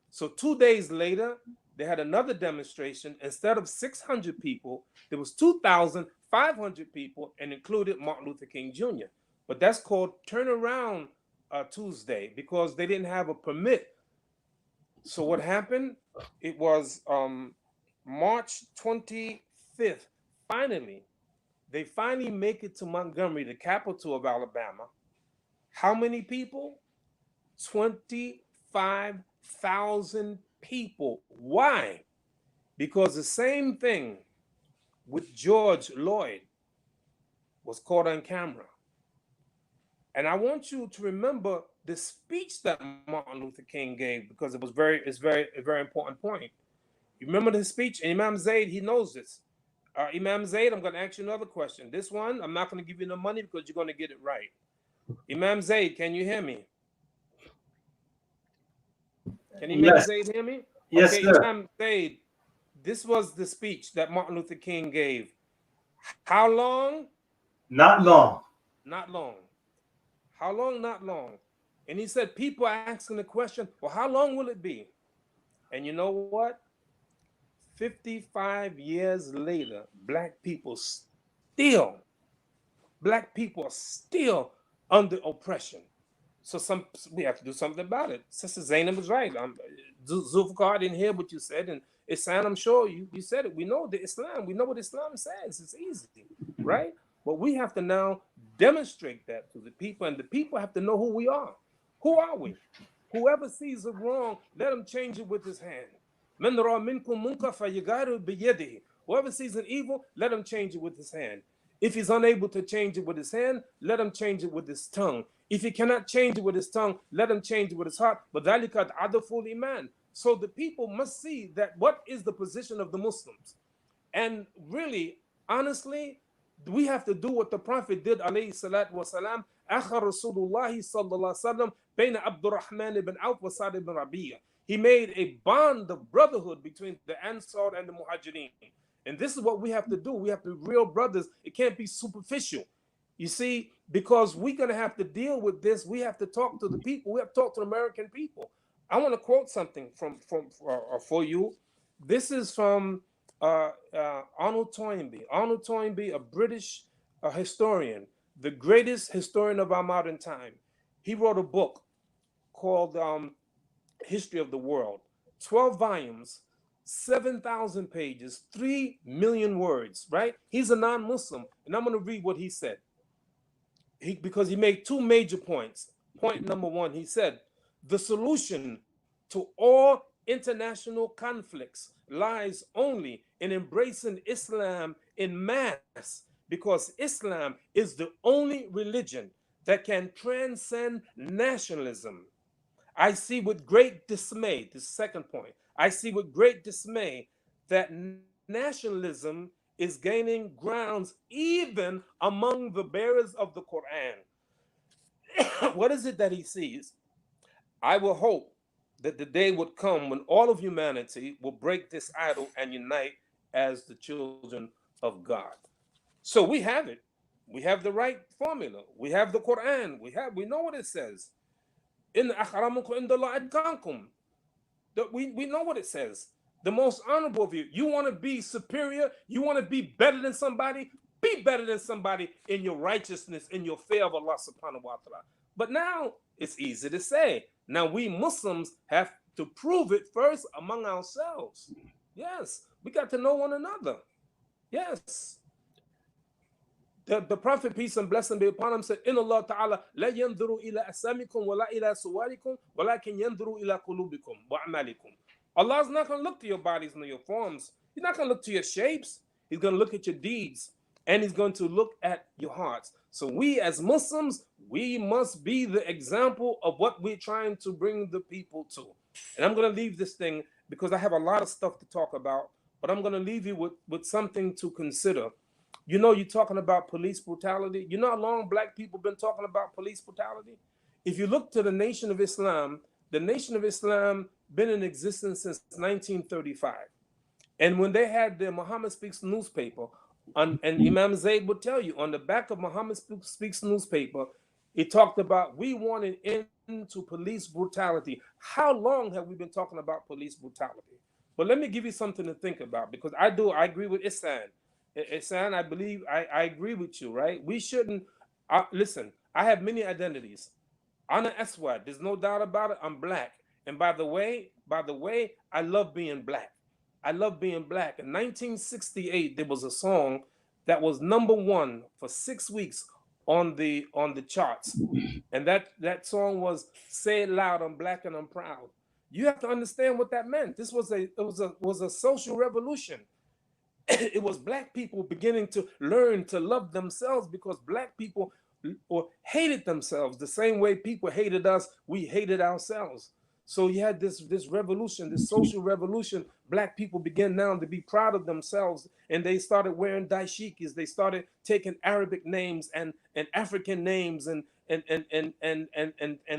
So 2 days later, they had another demonstration. Instead of 600 people, there was 2,500 people and included Martin Luther King Jr. But that's called Turnaround Tuesday because they didn't have a permit. So what happened? It was March 25th. Finally, they finally make it to Montgomery, the capital of Alabama. How many people? 25,000 people. Why? Because the same thing with George Floyd was caught on camera. And I want you to remember the speech that Martin Luther King gave because it's a very important point. You remember the speech? And Imam Zayd, he knows this. Imam Zayd, I'm going to ask you another question. This one, I'm not going to give you no money because you're going to get it right. Imam Zayd, can you hear me? Can Imam Zayd hear me? Yes, okay, sir. Imam Zayd, this was the speech that Martin Luther King gave. How long? Not long. Not long. How long? Not long. And he said, people are asking the question, well, how long will it be? And you know what? 55 years later, black people still black people are still under oppression. So we have to do something about it. Sister Zainab was right. Zulfikar, I didn't hear what you said, and Islam, I'm sure you said it. We know the Islam. We know what Islam says. It's easy, right? But we have to now demonstrate that to the people, and the people have to know who we are. Who are we? Whoever sees it wrong, let him change it with his hand. من رأى منكم منكر فليغيره بيده. Whoever sees an evil, let him change it with his hand. If he's unable to change it with his hand, let him change it with his tongue. If he cannot change it with his tongue, let him change it with his heart. But ذلك عدل الإيمان. So the people must see that what is the position of the Muslims. And really, honestly, we have to do what the Prophet did, alayhi salatu wasalam. أخى رسول الله صلى الله عليه وسلم بين عبد الرحمن بن عوف وسعد بن ربيعة. He made a bond of brotherhood between the Ansar and the Muhajirin. And this is what we have to do. We have to be real brothers. It can't be superficial. You see, because we're going to have to deal with this. We have to talk to the people. We have to talk to the American people. I want to quote something for you. This is from Arnold Toynbee. Arnold Toynbee, a British historian, the greatest historian of our modern time. He wrote a book called History of the World, 12 volumes, 7,000 pages, 3 million words, right? He's a non-Muslim, and I'm going to read what he said. Because he made two major points. Point number one, he said, the solution to all international conflicts lies only in embracing Islam in mass, because Islam is the only religion that can transcend nationalism. I see with great dismay, the second point, I see with great dismay that nationalism is gaining grounds even among the bearers of the Quran. What is it that he sees? I will hope that the day would come when all of humanity will break this idol and unite as the children of God. So we have it. We have the right formula. We have the Quran. We know what it says. In akramakum indallah atqakum. We know what it says. The most honorable of you. You want to be superior? You want to be better than somebody? Be better than somebody in your righteousness, in your fear of Allah subhanahu wa ta'ala. But now it's easy to say. Now we Muslims have to prove it first among ourselves. Yes, we got to know one another. Yes. The Prophet, peace and blessing be upon him, said, "Inna Allah Ta'ala la yanzuru ila asamikum wa la ila suwarikum, walakin yanzuru ila qulubikum wa a'malikum." Allah is not going to look to your bodies nor your forms. He's not going to look to your shapes. He's going to look at your deeds, and he's going to look at your hearts. So we as Muslims, we must be the example of what we're trying to bring the people to. And I'm going to leave this thing because I have a lot of stuff to talk about, but I'm going to leave you with something to consider. You know, you're talking about police brutality. You know how long black people been talking about police brutality? If you look to the Nation of Islam, the Nation of Islam been in existence since 1935. And when they had the Muhammad Speaks newspaper, and Imam Zayd would tell you, on the back of Muhammad Speaks newspaper, it talked about, we want an end to police brutality. How long have we been talking about police brutality? But let me give you something to think about, because I agree with Ihsan. Ihsan, I believe, I agree with you, right? We shouldn't, listen, I have many identities. Ana Aswad, there's no doubt about it, I'm black. And by the way, I love being black. I love being black. In 1968, there was a song that was #1 for 6 weeks on the charts. And that song was "Say It Loud, I'm Black and I'm Proud." You have to understand what that meant. This was a social revolution. It was black people beginning to learn to love themselves, because black people hated themselves the same way people hated us. We hated ourselves. So you had this revolution, this social revolution. Black people began now to be proud of themselves, and they started wearing dashikis. They started taking Arabic names and African names and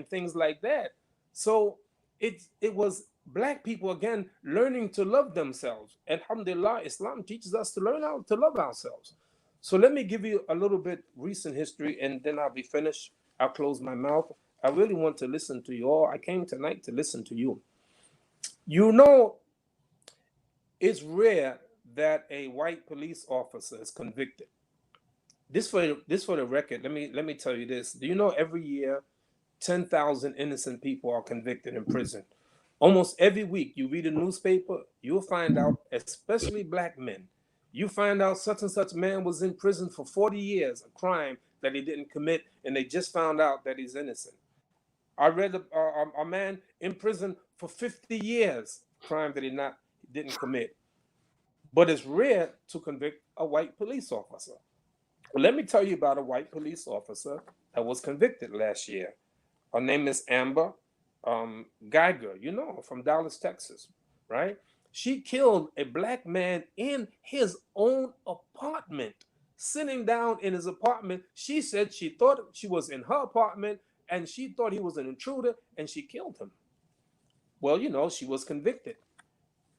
things like that. So it was black people again learning to love themselves. Alhamdulillah, Islam teaches us to learn how to love ourselves. So let me give you a little bit recent history, and then I'll be finished. I'll close my mouth. I really want to listen to you all. I came tonight to listen to you. You know, it's rare that a white police officer is convicted. this for the record. Let me tell you this. Do you know every year 10,000 innocent people are convicted in prison? Almost every week you read a newspaper, you'll find out, especially black men, you find out such and such man was in prison for 40 years, a crime that he didn't commit, and they just found out that he's innocent. I read a man in prison for 50 years, crime that he didn't commit. But it's rare to convict a white police officer. Well, let me tell you about a white police officer that was convicted last year. Her name is Amber Geiger, you know, from Dallas, Texas, right? She killed a black man in his own apartment, sitting down in his apartment. She said she thought she was in her apartment and she thought he was an intruder and she killed him. Well, you know, she was convicted.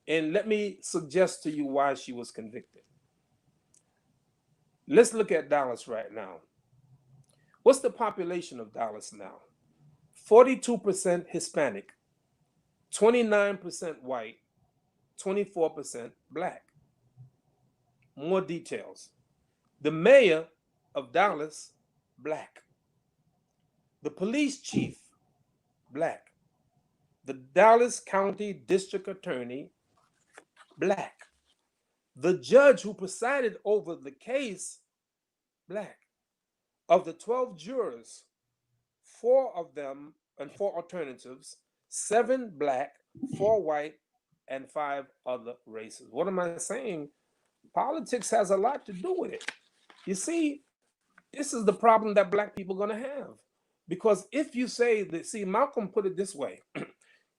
And let me suggest to you why she was convicted. Let's look at Dallas right now. What's the population of Dallas now? 42% Hispanic, 29% white, 24% black. More details. The mayor of Dallas, black. The police chief, black. The Dallas County District Attorney, black. The judge who presided over the case, black. Of the 12 jurors, 4 of them and 4 alternatives, 7 black, 4 white, and 5 other races. What am I saying? Politics has a lot to do with it. You see, this is the problem that black people are going to have. Because if you say that, see, Malcolm put it this way.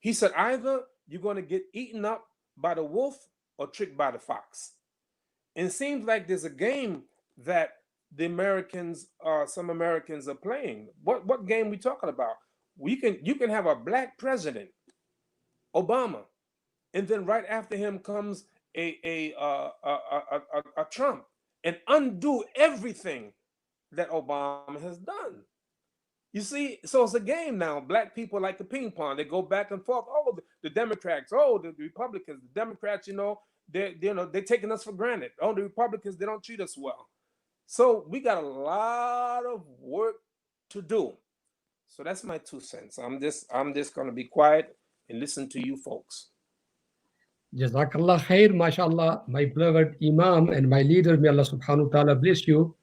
He said, either you're going to get eaten up by the wolf or tricked by the fox. And it seems like there's a game that the Americans, some Americans are playing. What game we talking about? You can have a black president, Obama, and then right after him comes a Trump, and undo everything that Obama has done. You see, so it's a game now. Black people like the ping pong. They go back and forth. Oh, the Democrats. Oh, the Republicans. The Democrats, you know, they're taking us for granted. Oh, the Republicans, they don't treat us well. So we got a lot of work to do. So that's my 2 cents. I'm just going to be quiet and listen to you folks. Jazakallah khair, mashallah, my beloved Imam and my leader, may Allah subhanahu wa ta'ala bless you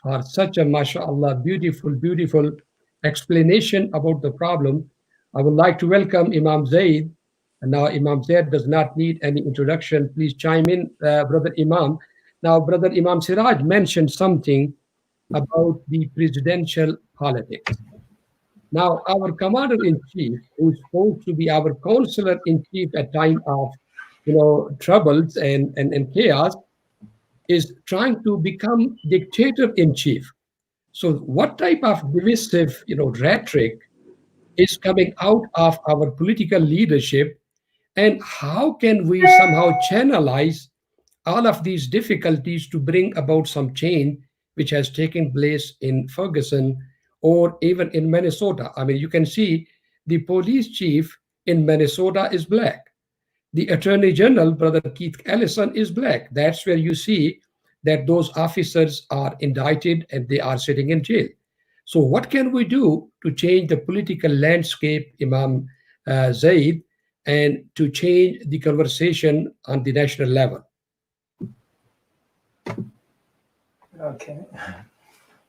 for such a mashallah, beautiful explanation about the problem. I would like to welcome Imam Zaid. And now Imam Zaid does not need any introduction. Please chime in, Brother Imam. Now, Brother Imam Siraj mentioned something about the presidential politics. Now, our commander-in-chief, who's supposed to be our counselor-in-chief at time of, troubles and chaos, is trying to become dictator-in-chief. So what type of divisive, rhetoric is coming out of our political leadership, and how can we somehow channelize all of these difficulties to bring about some change which has taken place in Ferguson or even in Minnesota? I mean, you can see the police chief in Minnesota is black. The Attorney General, Brother Keith Ellison, is black. That's where you see that those officers are indicted and they are sitting in jail. So what can we do to change the political landscape, Imam Zaid, and to change the conversation on the national level? Okay.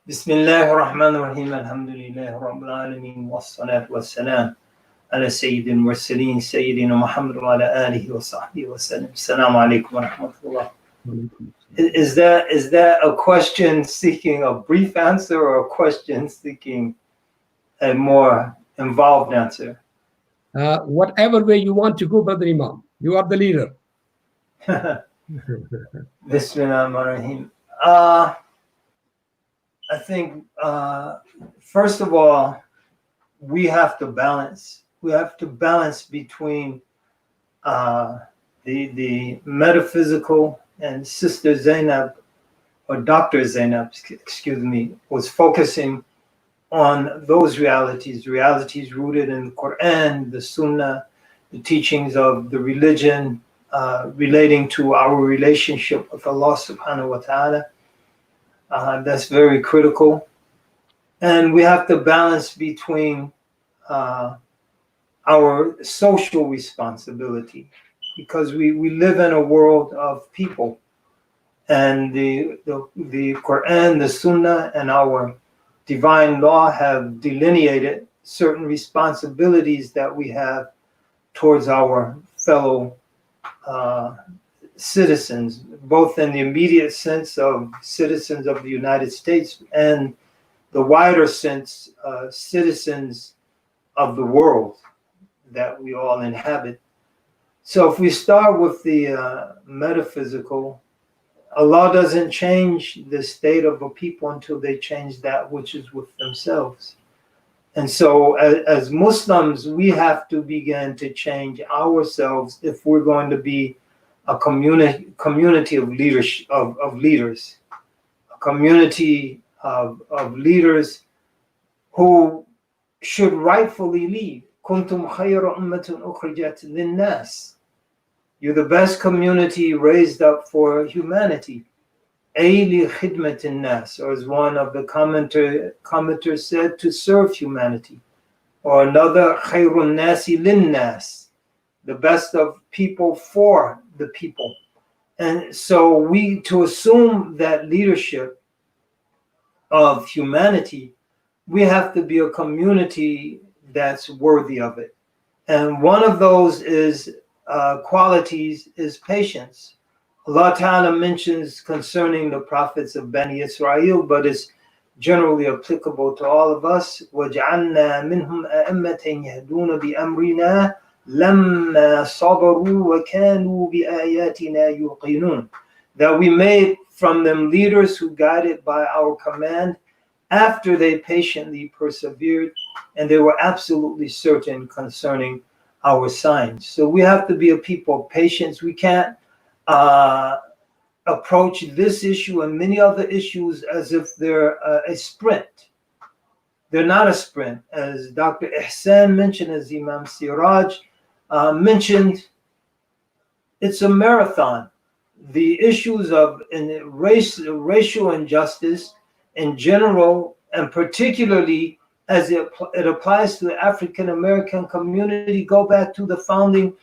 Bismillah ar-Rahman ar-Rahim. Alhamdulillah Rabbil Alameen. Wassalatu wassalam ala Sayyidil Mursaleen, Sayyidina Muhammad wa ala alihi wa sahbihi wa sallam. Assalamu alaikum wa rahmatullah. Is that a question seeking a brief answer or a question seeking a more involved answer? Whatever way you want to go, Brother Imam. You are the leader. Bismillah ar-Rahim. I think, first of all, we have to balance. We have to balance between the metaphysical, and Sister Zainab, or Dr. Zainab, excuse me, was focusing on those realities rooted in the Quran, the Sunnah, the teachings of the religion, relating to our relationship with Allah subhanahu wa ta'ala. That's very critical. And we have to balance between our social responsibility, because we live in a world of people, and the Quran, the Sunnah, and our divine law have delineated certain responsibilities that we have towards our fellow citizens, both in the immediate sense of citizens of the United States and the wider sense, citizens of the world that we all inhabit. So if we start with the metaphysical, Allah doesn't change the state of a people until they change that which is with themselves. And so as Muslims, we have to begin to change ourselves if we're going to be a community of leaders, a community of leaders who should rightfully lead. Kuntum khayra ummatin ukhrijat linnas. You're the best community raised up for humanity. Ayli khidmatin nas, or as one of the commenters said, to serve humanity. Or another, khayrun nasi linnas, the best of people for the people. And so to assume that leadership of humanity, we have to be a community that's worthy of it. And one of those qualities is patience. Allah Ta'ala mentions concerning the prophets of Bani Israel, but it's generally applicable to all of us. وَجَعَلْنَا مِنْهُمْ أَئِمَّةً يَهْدُونَ بِأَمْرِنَا لَمَّا صَبَرُوا وَكَانُوا بِآيَاتِنَا يُوقِنُونَ. That we made from them leaders who guided by our command after they patiently persevered, and they were absolutely certain concerning our signs. So we have to be a people of patience. We can't approach this issue and many other issues as if they're a sprint. They're not a sprint. As Dr. Ihsan mentioned, as Imam Siraj mentioned, it's a marathon. The issues of racial injustice in general, and particularly as it applies to the African American community, go back to the founding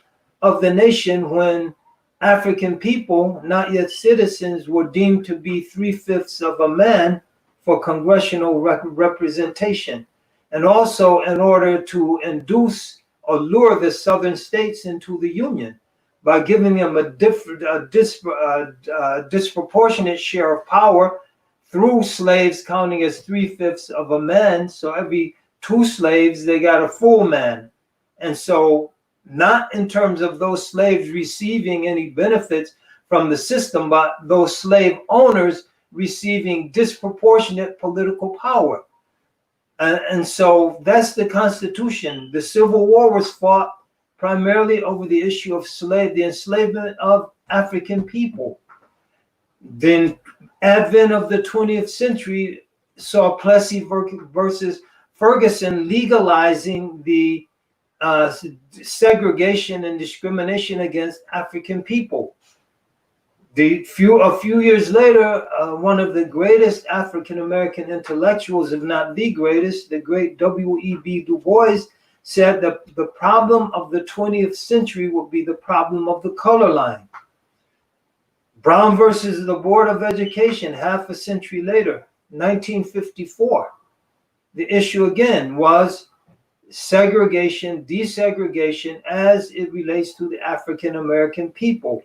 of the nation, when African people, not yet citizens, were deemed to be 3/5 of a man for congressional representation. And also in order to induce or lure the southern states into the Union by giving them a disproportionate share of power through slaves counting as 3/5 of a man. So every 2 slaves, they got a full man. And so not in terms of those slaves receiving any benefits from the system, but those slave owners receiving disproportionate political power. And so that's the Constitution. The Civil War was fought primarily over the issue of the enslavement of African people. Then advent of the 20th century saw Plessy versus Ferguson legalizing the segregation and discrimination against African people. A few years later, one of the greatest African American intellectuals, if not the greatest, the great W.E.B. Du Bois, said that the problem of the 20th century will be the problem of the color line. Brown versus the Board of Education, half a century later, 1954. The issue again was segregation, desegregation as it relates to the African American people.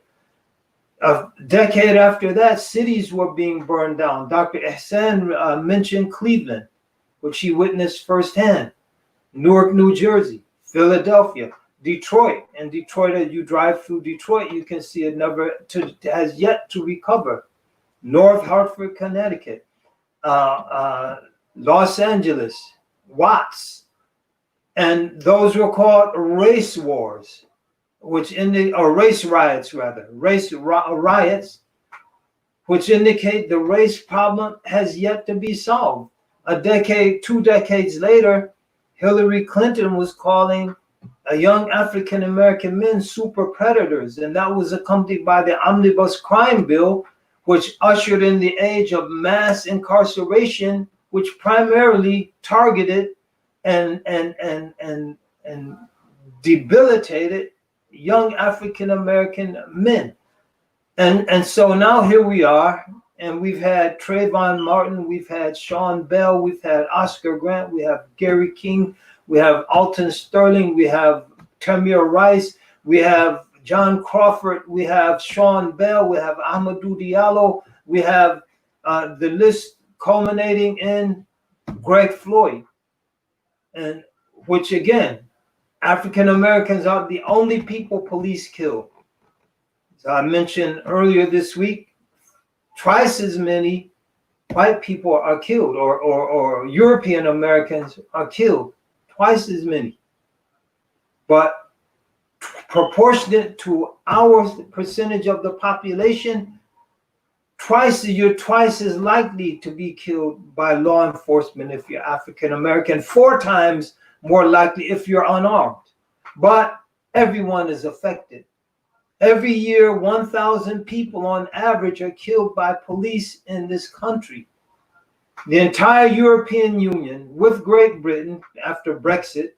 A decade after that, cities were being burned down. Dr. Ihsan mentioned Cleveland, which he witnessed firsthand, Newark, New Jersey, Philadelphia, Detroit. And Detroit, as you drive through Detroit, you can see it has yet to recover. North Hartford, Connecticut, Los Angeles, Watts. And those were called race wars, race riots, which indicate the race problem has yet to be solved. 2 decades later, Hillary Clinton was calling young African American men super predators, and that was accompanied by the omnibus crime bill, which ushered in the age of mass incarceration, which primarily targeted and debilitated young African American men. And so now here we are, and we've had Trayvon Martin, we've had Sean Bell, we've had Oscar Grant, we have Gary King, we have Alton Sterling, we have Tamir Rice, we have John Crawford, we have Sean Bell, we have Amadou Diallo, we have the list culminating in Greg Floyd, and which again, African Americans are the only people police kill. So I mentioned earlier this week, twice as many white people are killed, or European Americans are killed, twice as many. But proportionate to our percentage of the population, you're twice as likely to be killed by law enforcement if you're African American, 4 times more likely if you're unarmed. But everyone is affected. Every year, 1,000 people on average are killed by police in this country. The entire European Union, with Great Britain after Brexit,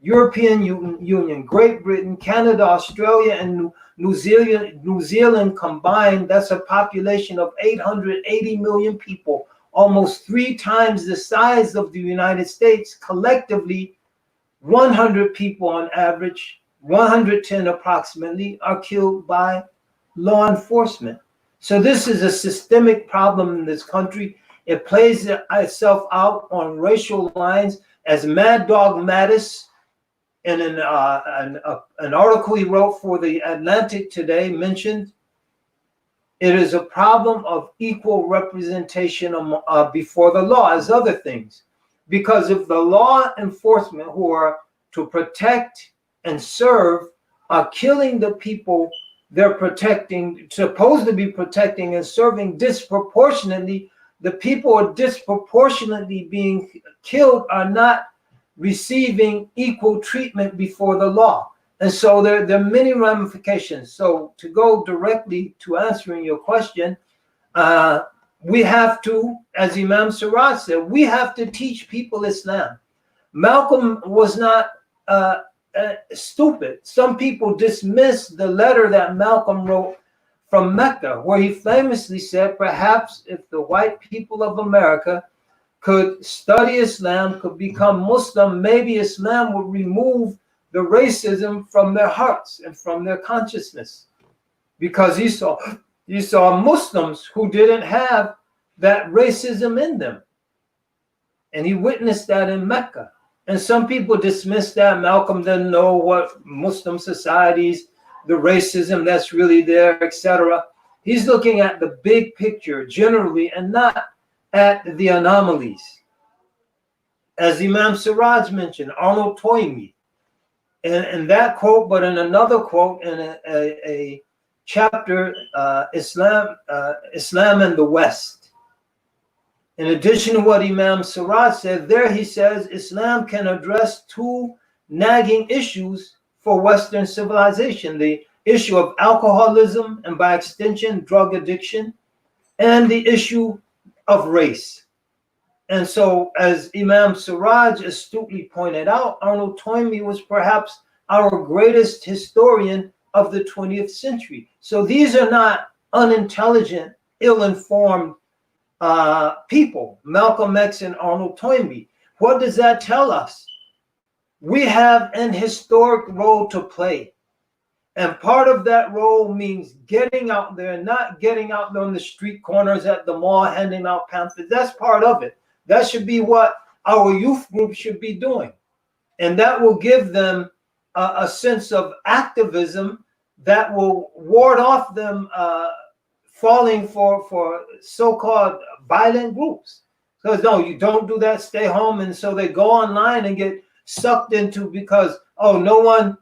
European Union, Great Britain, Canada, Australia, and New Zealand combined, that's a population of 880 million people, almost 3 times the size of the United States. Collectively, 100 people on average, 110 approximately, are killed by law enforcement. So this is a systemic problem in this country. It plays itself out on racial lines, as Mad Dog Mattis, in an article he wrote for the Atlantic today, mentioned. It is a problem of equal representation before the law as other things. Because if the law enforcement who are to protect and serve are killing the people they're protecting, supposed to be protecting and serving disproportionately, the people are disproportionately being killed are not receiving equal treatment before the law. And so there are many ramifications. So to go directly to answering your question, we have to, as Imam Siraj said, we have to teach people Islam. Malcolm was not stupid. Some people dismiss the letter that Malcolm wrote from Mecca, where he famously said, perhaps if the white people of America could study Islam, could become Muslim, maybe Islam would remove the racism from their hearts and from their consciousness. Because he saw Muslims who didn't have that racism in them. And he witnessed that in Mecca. And some people dismiss that. Malcolm didn't know what Muslim societies, the racism that's really there, etc. He's looking at the big picture generally and not at the anomalies. As Imam Siraj mentioned, Arnold Toynbee, in that quote, but in another quote in a chapter, Islam and the West. In addition to what Imam Siraj said, there he says Islam can address 2 nagging issues for Western civilization: the issue of alcoholism and by extension drug addiction, and the issue of race. And so, as Imam Siraj astutely pointed out, Arnold Toynbee was perhaps our greatest historian of the 20th century. So these are not unintelligent, ill-informed people, Malcolm X and Arnold Toynbee. What does that tell us? We have an historic role to play. And part of that role means getting out there, not getting out there on the street corners at the mall, handing out pamphlets. That's part of it. That should be what our youth group should be doing. And that will give them a sense of activism that will ward off them falling for so-called violent groups. Because no, you don't do that, stay home. And so they go online and get sucked into because, oh, no one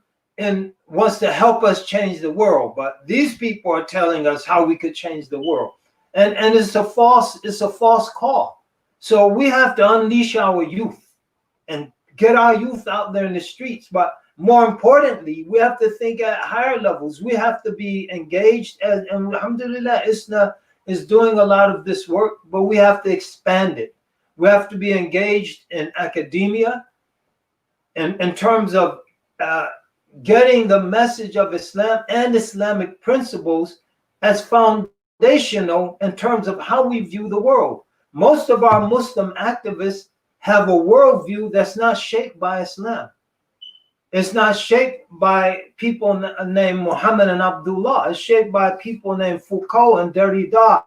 wants to help us change the world. But these people are telling us how we could change the world. And it's a false call. So we have to unleash our youth and get our youth out there in the streets. But more importantly, we have to think at higher levels. We have to be engaged, and alhamdulillah, is doing a lot of this work, but we have to expand it. We have to be engaged in academia and in terms of getting the message of Islam and Islamic principles as foundational in terms of how we view the world. Most of our Muslim activists have a worldview that's not shaped by Islam. It's not shaped by people named Muhammad and Abdullah. It's shaped by people named Foucault and Derrida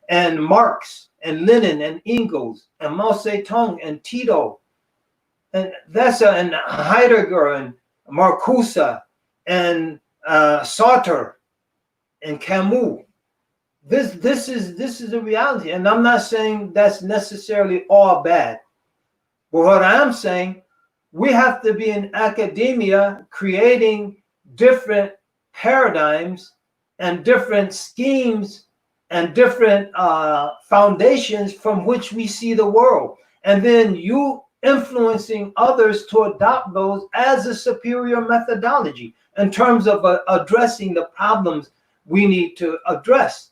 and Marx and Lenin and Engels and Mao Zedong and Tito and and Heidegger and Marcuse and Sartre and Camus. This is a reality, and I'm not saying that's necessarily all bad. But what I am saying, we have to be in academia creating different paradigms and different schemes and different foundations from which we see the world, and then you influencing others to adopt those as a superior methodology in terms of addressing the problems we need to address.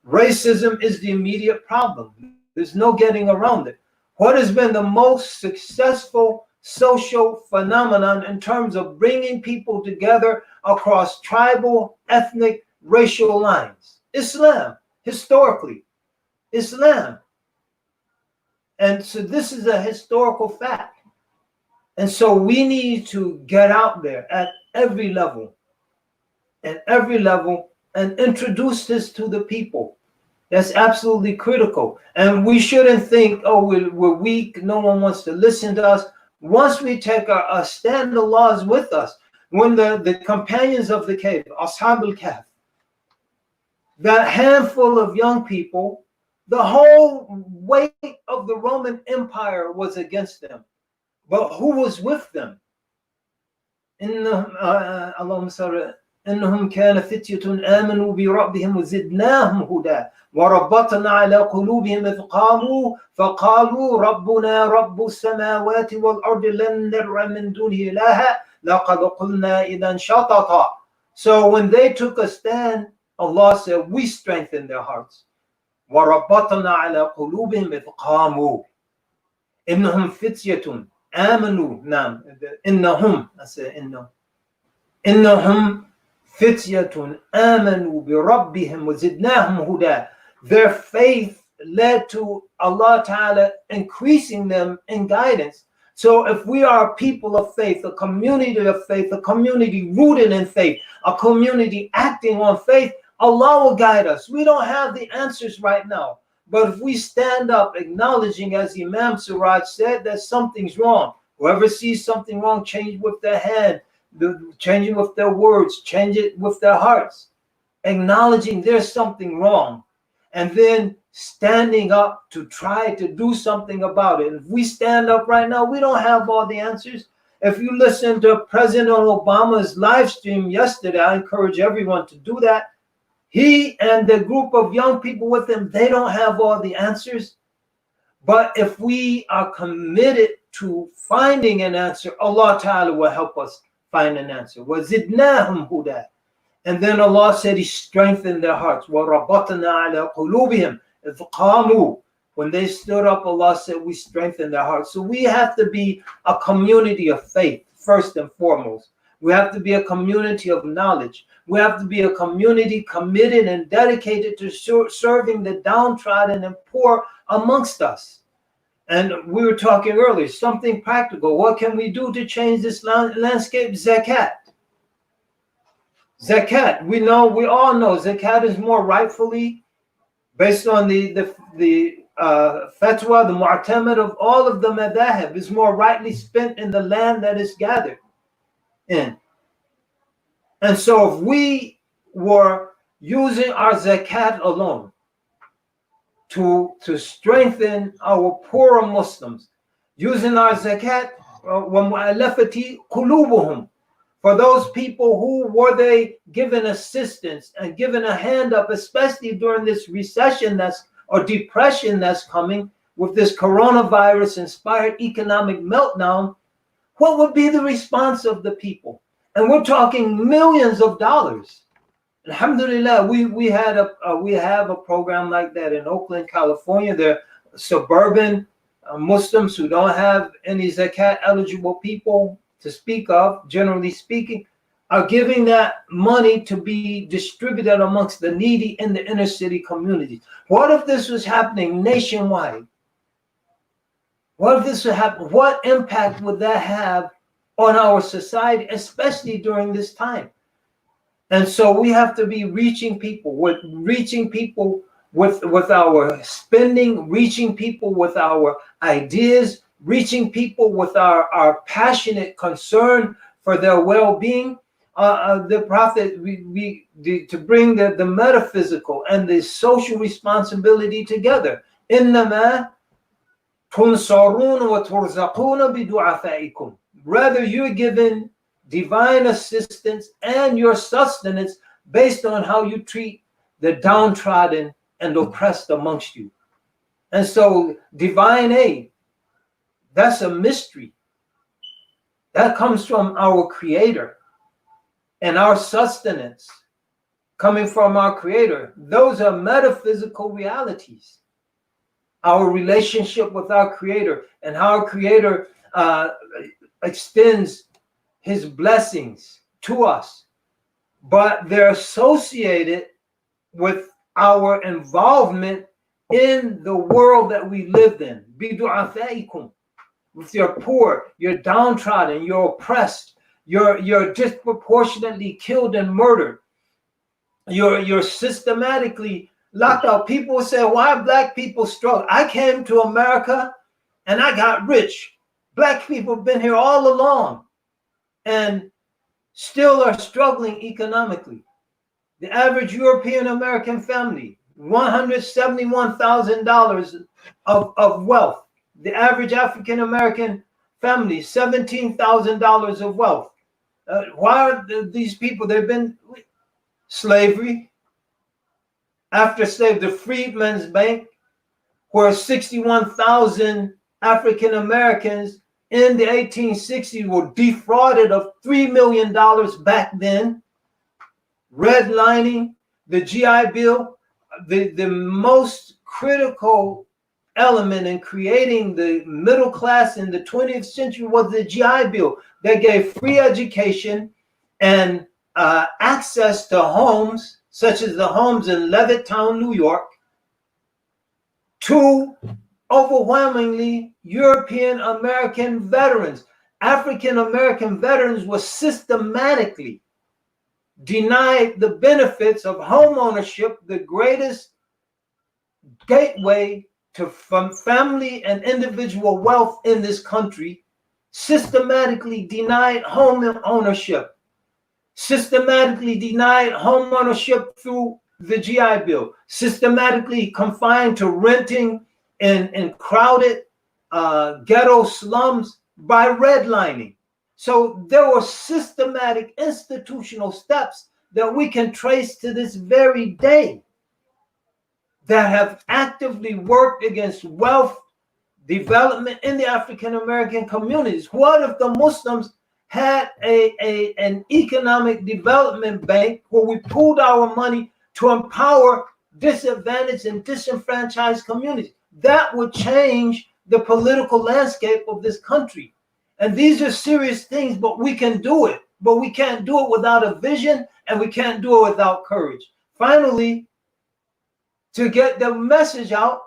Racism is the immediate problem. There's no getting around it. What has been the most successful social phenomenon in terms of bringing people together across tribal, ethnic, racial lines? Islam, historically. Islam. And so this is a historical fact. And so we need to get out there at every level, and introduce this to the people. That's absolutely critical. And we shouldn't think, oh, we're weak, no one wants to listen to us. Once we take our stand, Allah is with us. When the companions of the cave, Ashab al-Kahf, that handful of young people, the whole weight of the Roman Empire was against them. But who was with them? إنهم كان فتية آمنوا بربهم وزدناهم هدى وربطنا على قلوبهم إذ قاموا فقالوا ربنا رب السماوات والأرض لن ندعو من دونه إلها لقد قلنا إذا شططا. So when they took a stand, Allah said, we strengthened their hearts. وربطنا على قلوبهم إذ قاموا إنهم فتية آمنوا. نعم إنهم إنهم فتية آمنوا بربهم وزدناهم هدى. Their faith led to Allah Ta'ala increasing them in guidance. So if we are a people of faith, a community of faith, a community rooted in faith, a community acting on faith, Allah will guide us. We don't have the answers right now. But if we stand up acknowledging, as Imam Siraj said, that something's wrong. Whoever sees something wrong, change with their hand, change it with their words, change it with their hearts. Acknowledging there's something wrong. And then standing up to try to do something about it. If we stand up right now, we don't have all the answers. If you listen to President Obama's live stream yesterday, I encourage everyone to do that. He and the group of young people with him, they don't have all the answers. But if we are committed to finding an answer, Allah Ta'ala will help us find an answer. وَزِدْنَاهُمْ هُدَى. And then Allah said He strengthened their hearts. وَرَبَطْنَا عَلَى قُلُوبِهِمْ إِذْ قَامُوا. When they stood up, Allah said we strengthened their hearts. So we have to be a community of faith, first and foremost. We have to be a community of knowledge. We have to be a community committed and dedicated to serving the downtrodden and poor amongst us. And we were talking earlier, something practical. What can we do to change this landscape? Zakat. Zakat. We all know zakat is more rightfully, based on the fatwa, the mu'tamad of all of the madahib, is more rightly spent in the land that is gathered in. And so if we were using our zakat alone to strengthen our poorer Muslims, using our zakat, وَمُؤَلَّفَةِ قُلُوبُهُمْ, for those people who were they given assistance and given a hand up, especially during this recession or depression that's coming with this coronavirus-inspired economic meltdown, what would be the response of the people? And we're talking millions of dollars. Alhamdulillah, we have a program like that in Oakland, California. There are suburban Muslims who don't have any zakat eligible people to speak of, generally speaking, are giving that money to be distributed amongst the needy in the inner city communities. What if this was happening nationwide? What if this would happen? What impact would that have on our society, especially during this time? And so we have to be reaching people with our spending, reaching people with our ideas, reaching people with our passionate concern for their well-being. The Prophet, to bring the metaphysical and the social responsibility together. إِنَّمَا تُنْصَرُونَ وَتُرْزَقُونَ بِدُعَفَائِكُمْ. Rather, you're given divine assistance and your sustenance based on how you treat the downtrodden and oppressed amongst you. And so divine aid, that's a mystery. That comes from our Creator, and our sustenance coming from our Creator. Those are metaphysical realities. Our relationship with our Creator and how our Creator extends His blessings to us, but they're associated with our involvement in the world that we live in. Bidu'afaikum, with your poor, you're downtrodden, you're oppressed, you're disproportionately killed and murdered, you're systematically locked out. People say, why black people struggle? I came to America and I got rich. Black people have been here all along and still are struggling economically. The average European American family, $171,000 of wealth. The average African American family, $17,000 of wealth. Why are these people? They've been slavery. After slavery, the Freedmen's Bank, where 61,000 African Americans in the 1860s were defrauded of $3 million back then. Redlining, the GI Bill, the most critical element in creating the middle class in the 20th century was the GI Bill that gave free education and access to homes, such as the homes in Levittown, New York, to overwhelmingly European American veterans. African American veterans were systematically denied the benefits of home ownership, the greatest gateway to family and individual wealth in this country. Systematically denied home ownership, systematically denied home ownership through the GI Bill, systematically confined to renting in crowded ghetto slums by redlining. So there were systematic institutional steps that we can trace to this very day that have actively worked against wealth development in the African American communities. What if the Muslims had an economic development bank where we pooled our money to empower disadvantaged and disenfranchised communities? That would change the political landscape of this country. And these are serious things, but we can do it. But we can't do it without a vision, and we can't do it without courage. Finally, to get the message out,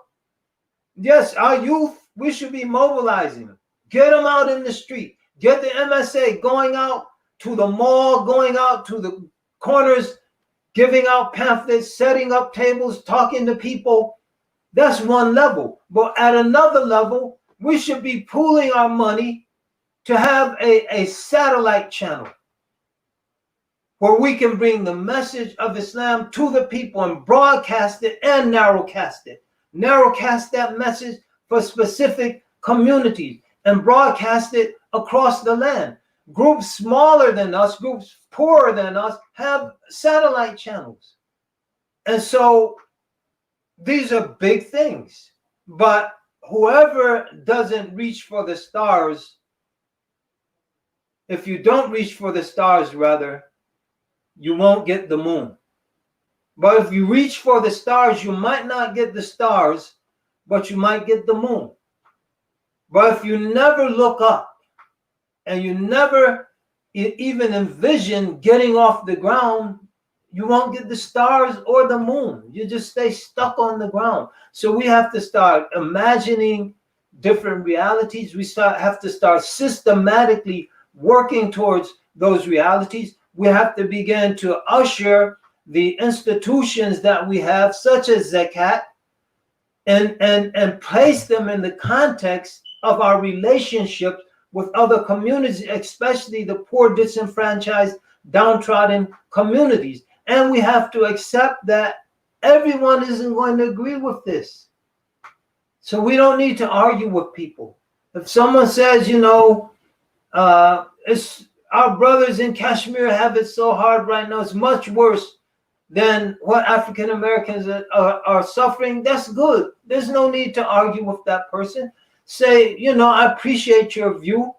yes, our youth, we should be mobilizing them. Get them out in the street. Get the MSA going out to the mall, going out to the corners, giving out pamphlets, setting up tables, talking to people. That's one level. But at another level, we should be pooling our money to have a satellite channel where we can bring the message of Islam to the people and broadcast it and narrowcast it. Narrowcast that message for specific communities and broadcast it across the land. Groups smaller than us, groups poorer than us have satellite channels. And so these are big things. But whoever doesn't reach for the stars, if you don't reach for the stars, rather, you won't get the moon. But if you reach for the stars, you might not get the stars, but you might get the moon. But if you never look up and you never even envision getting off the ground, you won't get the stars or the moon. You just stay stuck on the ground. So we have to start imagining different realities. We have to start systematically working towards those realities. We have to begin to usher the institutions that we have, such as zakat, and place them in the context of our relationships with other communities, especially the poor, disenfranchised, downtrodden communities. And we have to accept that everyone isn't going to agree with this. So we don't need to argue with people. If someone says, you know, it's our brothers in Kashmir have it so hard right now, it's much worse than what African Americans are suffering, that's good. There's no need to argue with that person. Say, you know, I appreciate your view,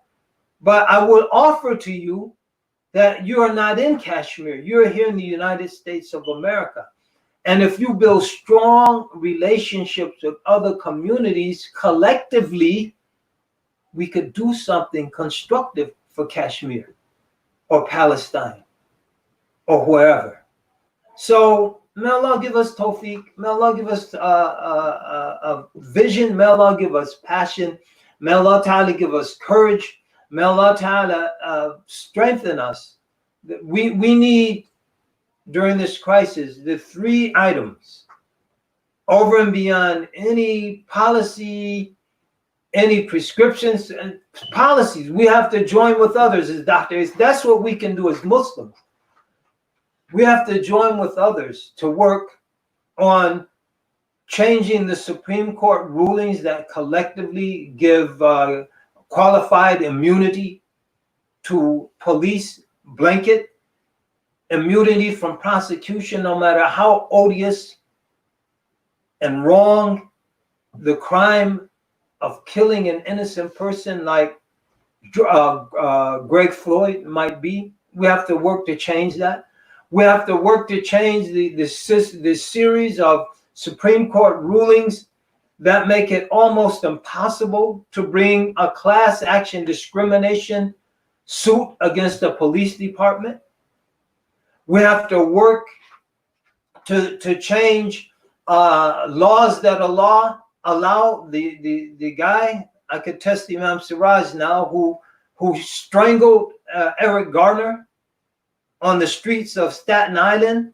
but I would offer to you that you are not in Kashmir. You're here in the United States of America. And if you build strong relationships with other communities collectively, we could do something constructive for Kashmir or Palestine or wherever. So may Allah give us tawfiq, may Allah give us a vision, may Allah give us passion, may Allah Ta'ala give us courage, may Allah Ta'ala strengthen us. We need, during this crisis, the three items over and beyond any policy, any prescriptions and policies. We have to join with others as doctors. That's what we can do as Muslims. We have to join with others to work on changing the Supreme Court rulings that collectively give qualified immunity to police, blanket immunity from prosecution, no matter how odious and wrong the crime of killing an innocent person like Greg Floyd might be. We have to work to change that. We have to work to change the series of Supreme Court rulings that make it almost impossible to bring a class action discrimination suit against the police department. We have to work to change laws that allow the guy, I could test Imam Siraj now, who strangled Eric Garner on the streets of Staten Island,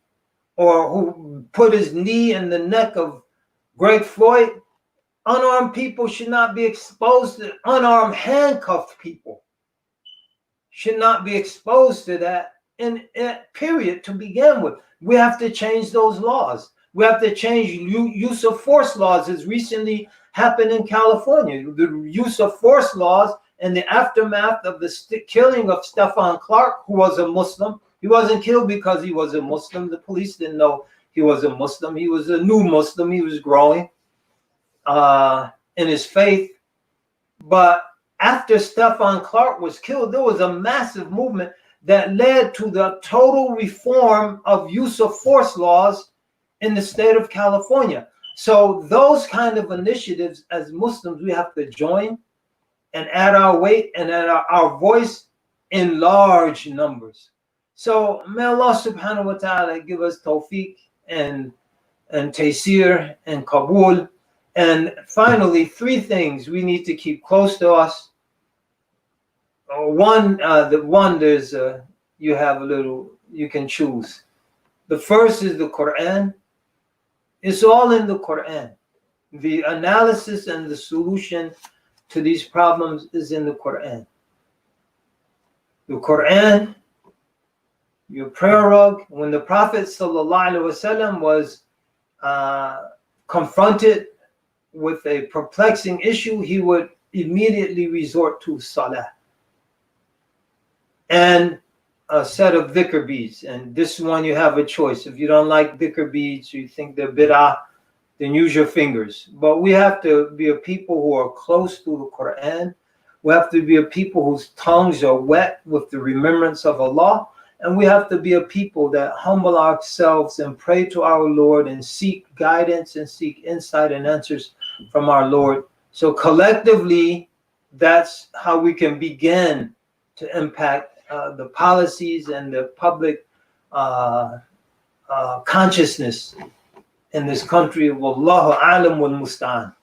or who put his knee in the neck of Greg Floyd. Unarmed people should not be exposed to, unarmed handcuffed people should not be exposed to that in period to begin with. We have to change those laws. We have to change use of force laws, as recently happened in California. The use of force laws in the aftermath of the killing of Stephon Clark, who was a Muslim. He wasn't killed because he was a Muslim. The police didn't know he was a Muslim. He was a new Muslim. He was growing in his faith. But after Stephon Clark was killed, there was a massive movement that led to the total reform of use of force laws in the state of California. So those kind of initiatives, as Muslims, we have to join and add our weight and add our voice in large numbers. So may Allah subhanahu wa ta'ala give us tawfiq and taysir and qabul. And finally, three things we need to keep close to us. There's you have a little, you can choose. The first is the Quran. It's all in the Quran. The analysis and the solution to these problems is in the Quran. The Quran, your prayer rug. When the Prophet ﷺ was confronted with a perplexing issue, he would immediately resort to salah and a set of dhikr beads. And this one you have a choice. If you don't like dhikr beads, you think they're bid'ah, then use your fingers. But we have to be a people who are close to the Quran. We have to be a people whose tongues are wet with the remembrance of Allah. And we have to be a people that humble ourselves and pray to our Lord and seek guidance and seek insight and answers from our Lord. So collectively, that's how we can begin to impact the policies and the public consciousness in this country. Wallahu alam wal musta'an.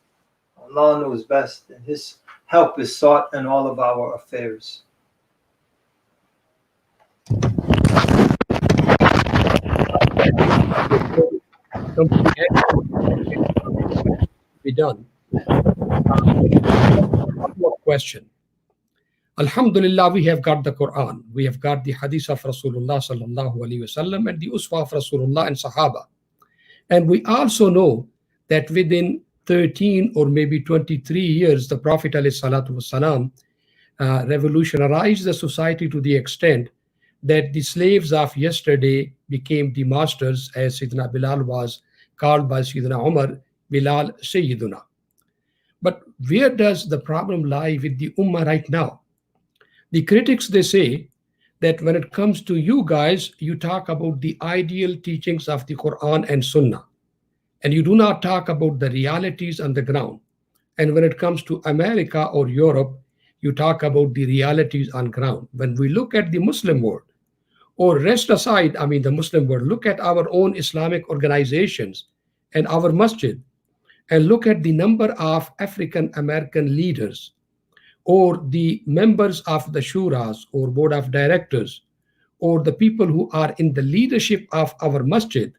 Allah knows best, and His help is sought in all of our affairs. Be done. One more question. Alhamdulillah, we have got the Quran, we have got the Hadith of Rasulullah sallallahu alaihi wasallam and the Uswa of Rasulullah and Sahaba, and we also know that within 13 or maybe 23 years, the Prophet alayhi salatu wasalam revolutionized the society to the extent that the slaves of yesterday became the masters, as Sayyidina Bilal was called by Sayyidina Umar, Bilal Sayyiduna. But where does the problem lie with the Ummah right now? The critics, they say that when it comes to you guys, you talk about the ideal teachings of the Quran and Sunnah, and you do not talk about the realities on the ground. And when it comes to America or Europe, you talk about the realities on ground. When we look at the Muslim world, or rest aside, I mean the Muslim world, look at our own Islamic organizations and our masjid, and look at the number of African American leaders or the members of the shuras or board of directors or the people who are in the leadership of our masjid.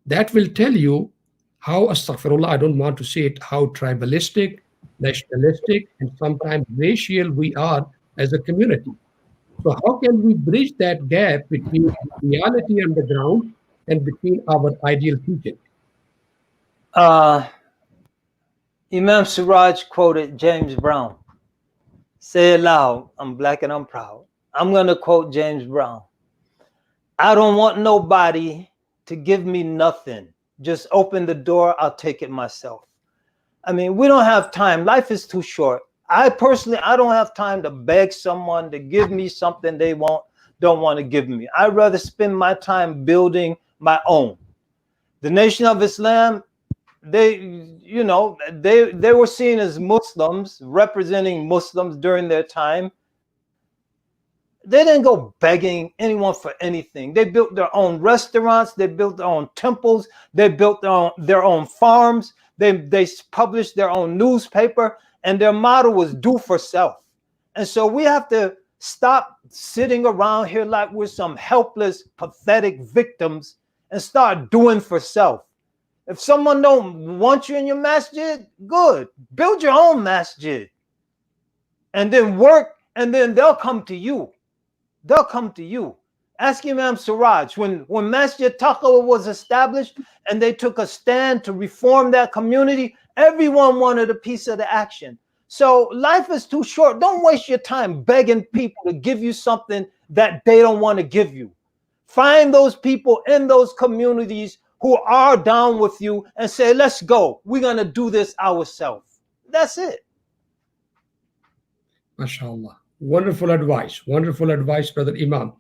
That will tell you how, astaghfirullah, I don't want to say it, how tribalistic, nationalistic, and sometimes racial we are as a community. So how can we bridge that gap between reality on the ground and between our ideal teaching? Imam Siraj quoted James Brown. Say it loud, I'm black and I'm proud. I'm going to quote James Brown. I don't want nobody to give me nothing. Just open the door, I'll take it myself. I mean, we don't have time. Life is too short. I personally don't have time to beg someone to give me something they don't want to give me. I'd rather spend my time building my own. The Nation of Islam, they were seen as Muslims, representing Muslims during their time. They didn't go begging anyone for anything. They built their own restaurants. They built their own temples. They built their own farms. They published their own newspaper, and their motto was do for self. And so we have to stop sitting around here like we're some helpless, pathetic victims and start doing for self. If someone don't want you in your masjid, good. Build your own masjid. And then work, and then they'll come to you. They'll come to you. Ask Imam Siraj, when Masjid Taqwa was established and they took a stand to reform that community, everyone wanted a piece of the action. So life is too short. Don't waste your time begging people to give you something that they don't want to give you. Find those people in those communities who are down with you and say, let's go. We're going to do this ourselves. That's it. MashaAllah. Wonderful advice, Brother Imam.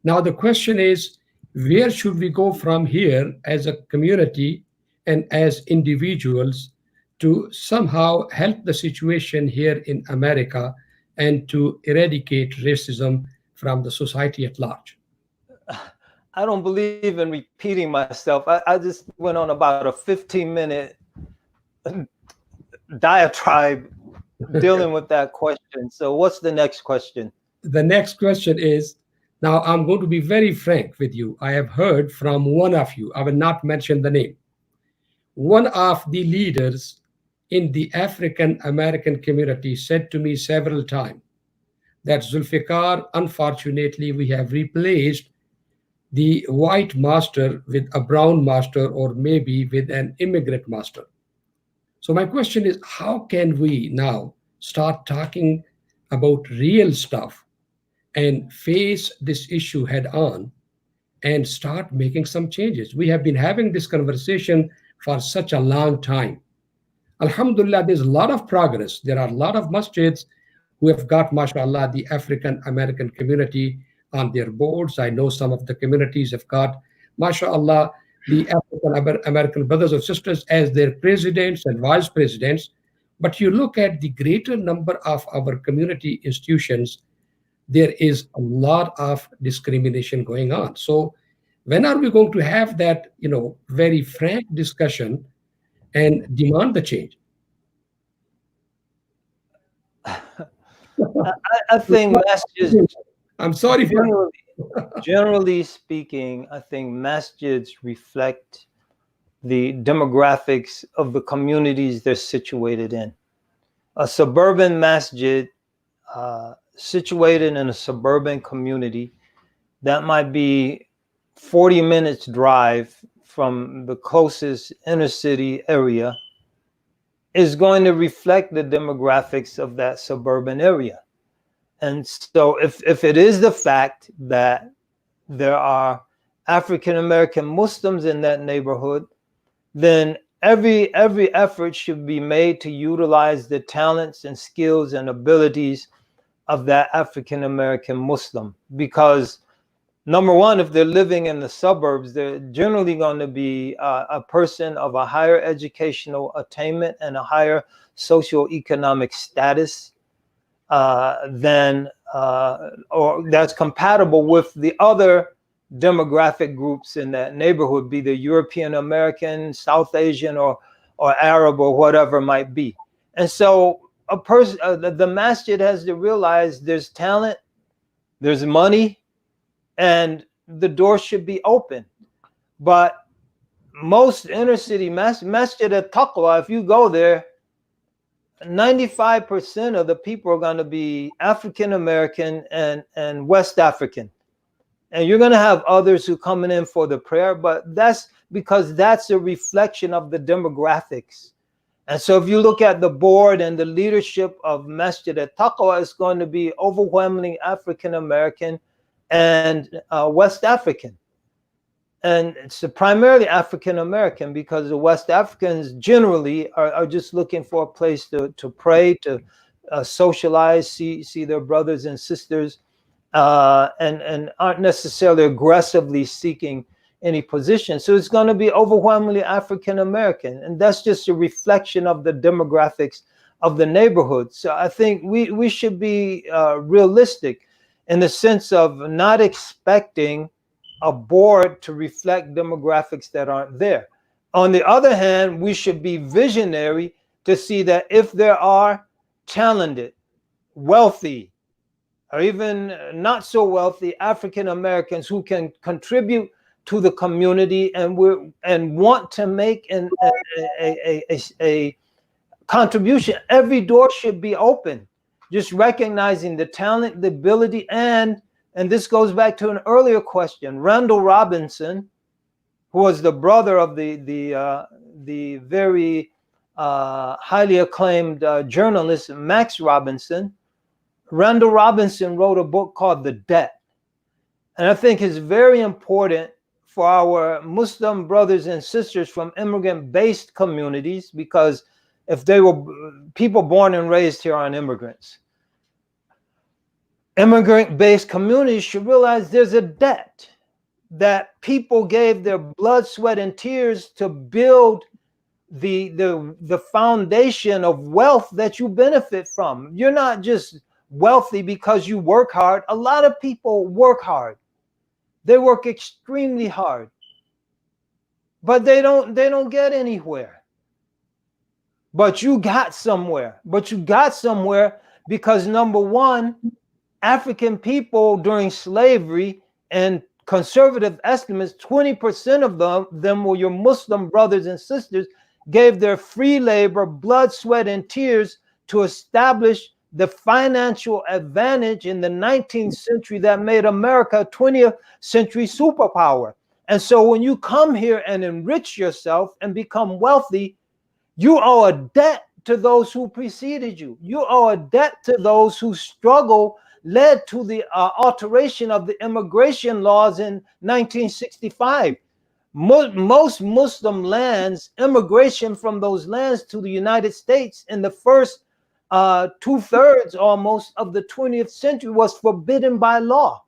Now the question is, where should we go from here as a community and as individuals to somehow help the situation here in America and to eradicate racism from the society at large? I don't believe in repeating myself. I just went on about a 15-minute diatribe dealing with that question. So what's the next question? The next question is, now I'm going to be very frank with you. I have heard from one of you, I will not mention the name, one of the leaders in the African American community said to me several times that Zulfikar, unfortunately, we have replaced the white master with a brown master, or maybe with an immigrant master. So my question is, how can we now start talking about real stuff and face this issue head on and start making some changes? We have been having this conversation for such a long time. Alhamdulillah, there's a lot of progress. There are a lot of masjids who have got, mashallah, the African American community on their boards. I know some of the communities have got, mashallah, the African American brothers or sisters as their presidents and vice presidents. But you look at the greater number of our community institutions, there is a lot of discrimination going on. So when are we going to have that, very frank discussion and demand the change? I think masjids, I'm sorry for generally speaking, I think masjids reflect the demographics of the communities they're situated in. A suburban masjid situated in a suburban community that might be 40 minutes drive from the closest inner city area is going to reflect the demographics of that suburban area. And so if it is the fact that there are African-American Muslims in that neighborhood, then every effort should be made to utilize the talents and skills and abilities of that African-American Muslim. Because number one, if they're living in the suburbs, they're generally going to be a person of a higher educational attainment and a higher socioeconomic status than or that's compatible with the other demographic groups in that neighborhood, be they European American, South Asian, or Arab, or whatever it might be. And so a person, the masjid has to realize there's talent, there's money, and the door should be open. But most inner city masjid al-Taqwa, if you go there, 95% of the people are going to be African American and West African. And you're going to have others who coming in for the prayer, but that's because that's a reflection of the demographics. And so if you look at the board and the leadership of Masjid al-Taqwa, it's going to be overwhelmingly African American and West African. And it's primarily African American because the West Africans generally are just looking for a place to pray, to socialize, see their brothers and sisters, and aren't necessarily aggressively seeking any position. So it's going to be overwhelmingly African American, and that's just a reflection of the demographics of the neighborhood. So I think we should be realistic in the sense of not expecting a board to reflect demographics that aren't there. On the other hand, we should be visionary to see that if there are talented, wealthy, or even not so wealthy African Americans who can contribute to the community and want to make a contribution, every door should be open. Just recognizing the talent, the ability, and this goes back to an earlier question. Randall Robinson, who was the brother of the very highly acclaimed journalist Max Robinson, Randall Robinson wrote a book called The Debt. And I think it's very important for our Muslim brothers and sisters from immigrant-based communities, because if they were people born and raised here aren't immigrants. Immigrant-based communities should realize there's a debt that people gave their blood, sweat, and tears to build the foundation of wealth that you benefit from. You're not just wealthy because you work hard. A lot of people work hard. They work extremely hard, but they don't get anywhere. But you got somewhere. Because number one, African people during slavery, and conservative estimates, 20% of them were your Muslim brothers and sisters, gave their free labor, blood, sweat, and tears to establish the financial advantage in the 19th century that made America a 20th century superpower. And so when you come here and enrich yourself and become wealthy, you owe a debt to those who preceded you. You owe a debt to those whose struggle led to the alteration of the immigration laws in 1965. Most Muslim lands, immigration from those lands to the United States in the first 2/3 almost of the 20th century was forbidden by law.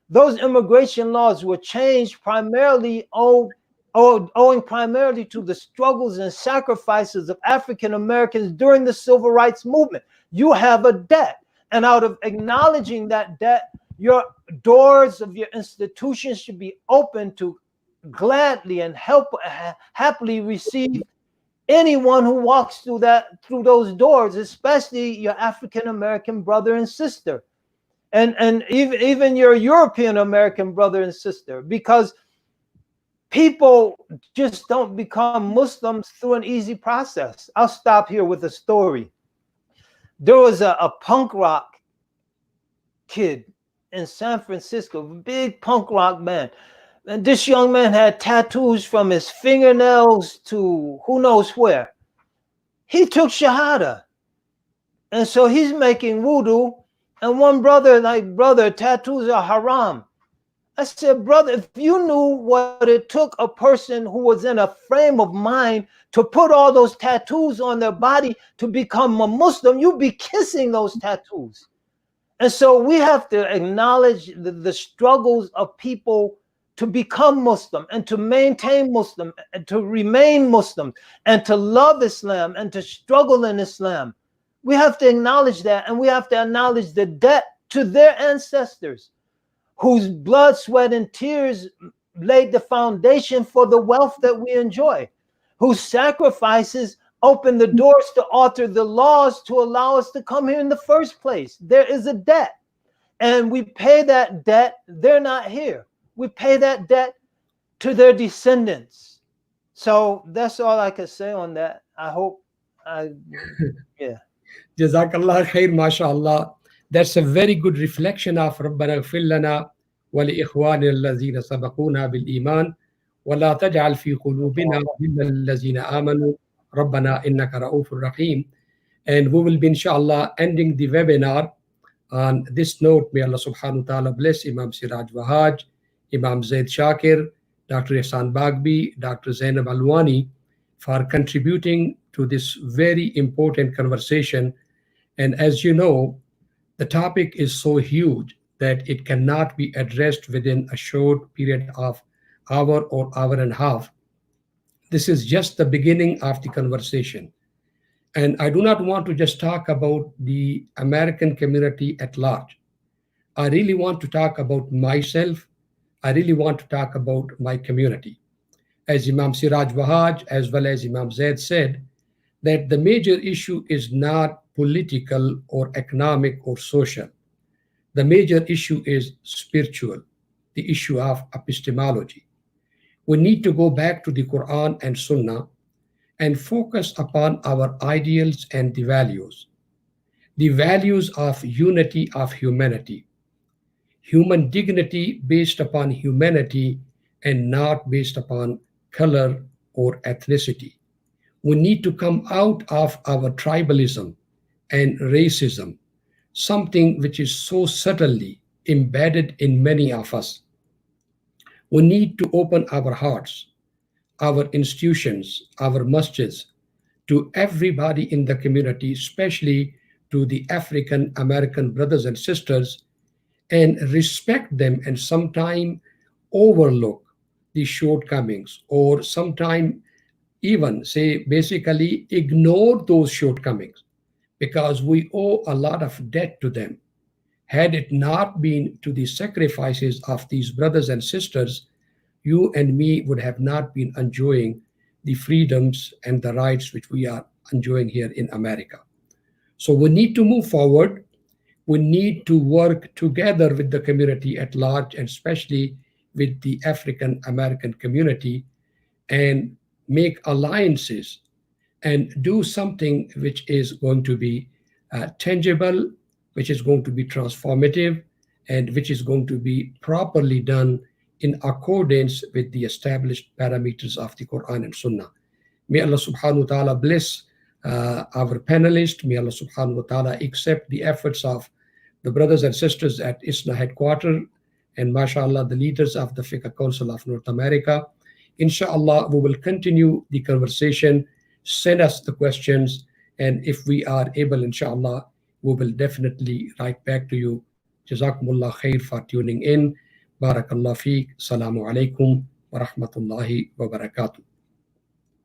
Those immigration laws were changed primarily owing primarily to the struggles and sacrifices of African Americans during the civil rights movement. You have a debt, and out of acknowledging that debt, your doors of your institutions should be open to gladly and happily receive anyone who walks through those doors, especially your African American brother and sister, and even your European American brother and sister, because people just don't become Muslims through an easy process. I'll stop here with a story. There was a punk rock kid in San Francisco, a big punk rock band. And this young man had tattoos from his fingernails to who knows where. He took Shahada. And so he's making wudu. And one brother, like, brother, tattoos are haram. I said, brother, if you knew what it took a person who was in a frame of mind to put all those tattoos on their body to become a Muslim, you'd be kissing those tattoos. And so we have to acknowledge the struggles of people to become Muslim and to maintain Muslim and to remain Muslim and to love Islam and to struggle in Islam. We have to acknowledge that, and we have to acknowledge the debt to their ancestors whose blood, sweat, and tears laid the foundation for the wealth that we enjoy, whose sacrifices opened the doors to alter the laws to allow us to come here in the first place. There is a debt, and we pay that debt. They're not here. We pay that debt to their descendants. So that's all I can say on that. I hope yeah. Jazakallah khair, mashallah. That's a very good reflection of ربنا اغفر لنا ولإخواننا الذين سبقونا بالإيمان ولا تجعل في قلوبنا غلا للذين آمنوا ربنا إنك رؤوف رحيم. And we will be inshallah ending the webinar on this note. May Allah subhanahu wa ta'ala bless Imam Siraj Wahaj, Imam Zaid Shakir, Dr. Ihsan Bagbi, Dr. Zainab Alwani for contributing to this very important conversation. And as you know, the topic is so huge that it cannot be addressed within a short period of hour or hour and a half. This is just the beginning of the conversation. And I do not want to just talk about the American community at large. I really want to talk about myself. I really want to talk about my community. As Imam Siraj Wahaj as well as Imam Zaid said, that the major issue is not political or economic or social. The major issue is spiritual, the issue of epistemology. We need to go back to the Quran and Sunnah and focus upon our ideals and the values of unity of humanity, human dignity based upon humanity and not based upon color or ethnicity. We need to come out of our tribalism and racism, something which is so subtly embedded in many of us. We need to open our hearts, our institutions, our masjids to everybody in the community, especially to the African American brothers and sisters, and respect them and sometimes overlook the shortcomings or sometimes even say basically ignore those shortcomings because we owe a lot of debt to them. Had it not been to the sacrifices of these brothers and sisters, you and me would have not been enjoying the freedoms and the rights which we are enjoying here in America. So we need to move forward. We need to work together with the community at large, and especially with the African American community, and make alliances and do something which is going to be tangible, which is going to be transformative, and which is going to be properly done in accordance with the established parameters of the Quran and Sunnah. May Allah subhanahu wa ta'ala bless our panelists. May Allah subhanahu wa ta'ala accept the efforts of the brothers and sisters at ISNA headquarters, and mashallah, the leaders of the Fiqh Council of North America. Inshallah, we will continue the conversation. Send us the questions, and if we are able, inshallah, we will definitely write back to you. Jazakumullah khair for tuning in. Barakallah feek. Assalamu alaikum wa rahmatullahi wa barakatuh.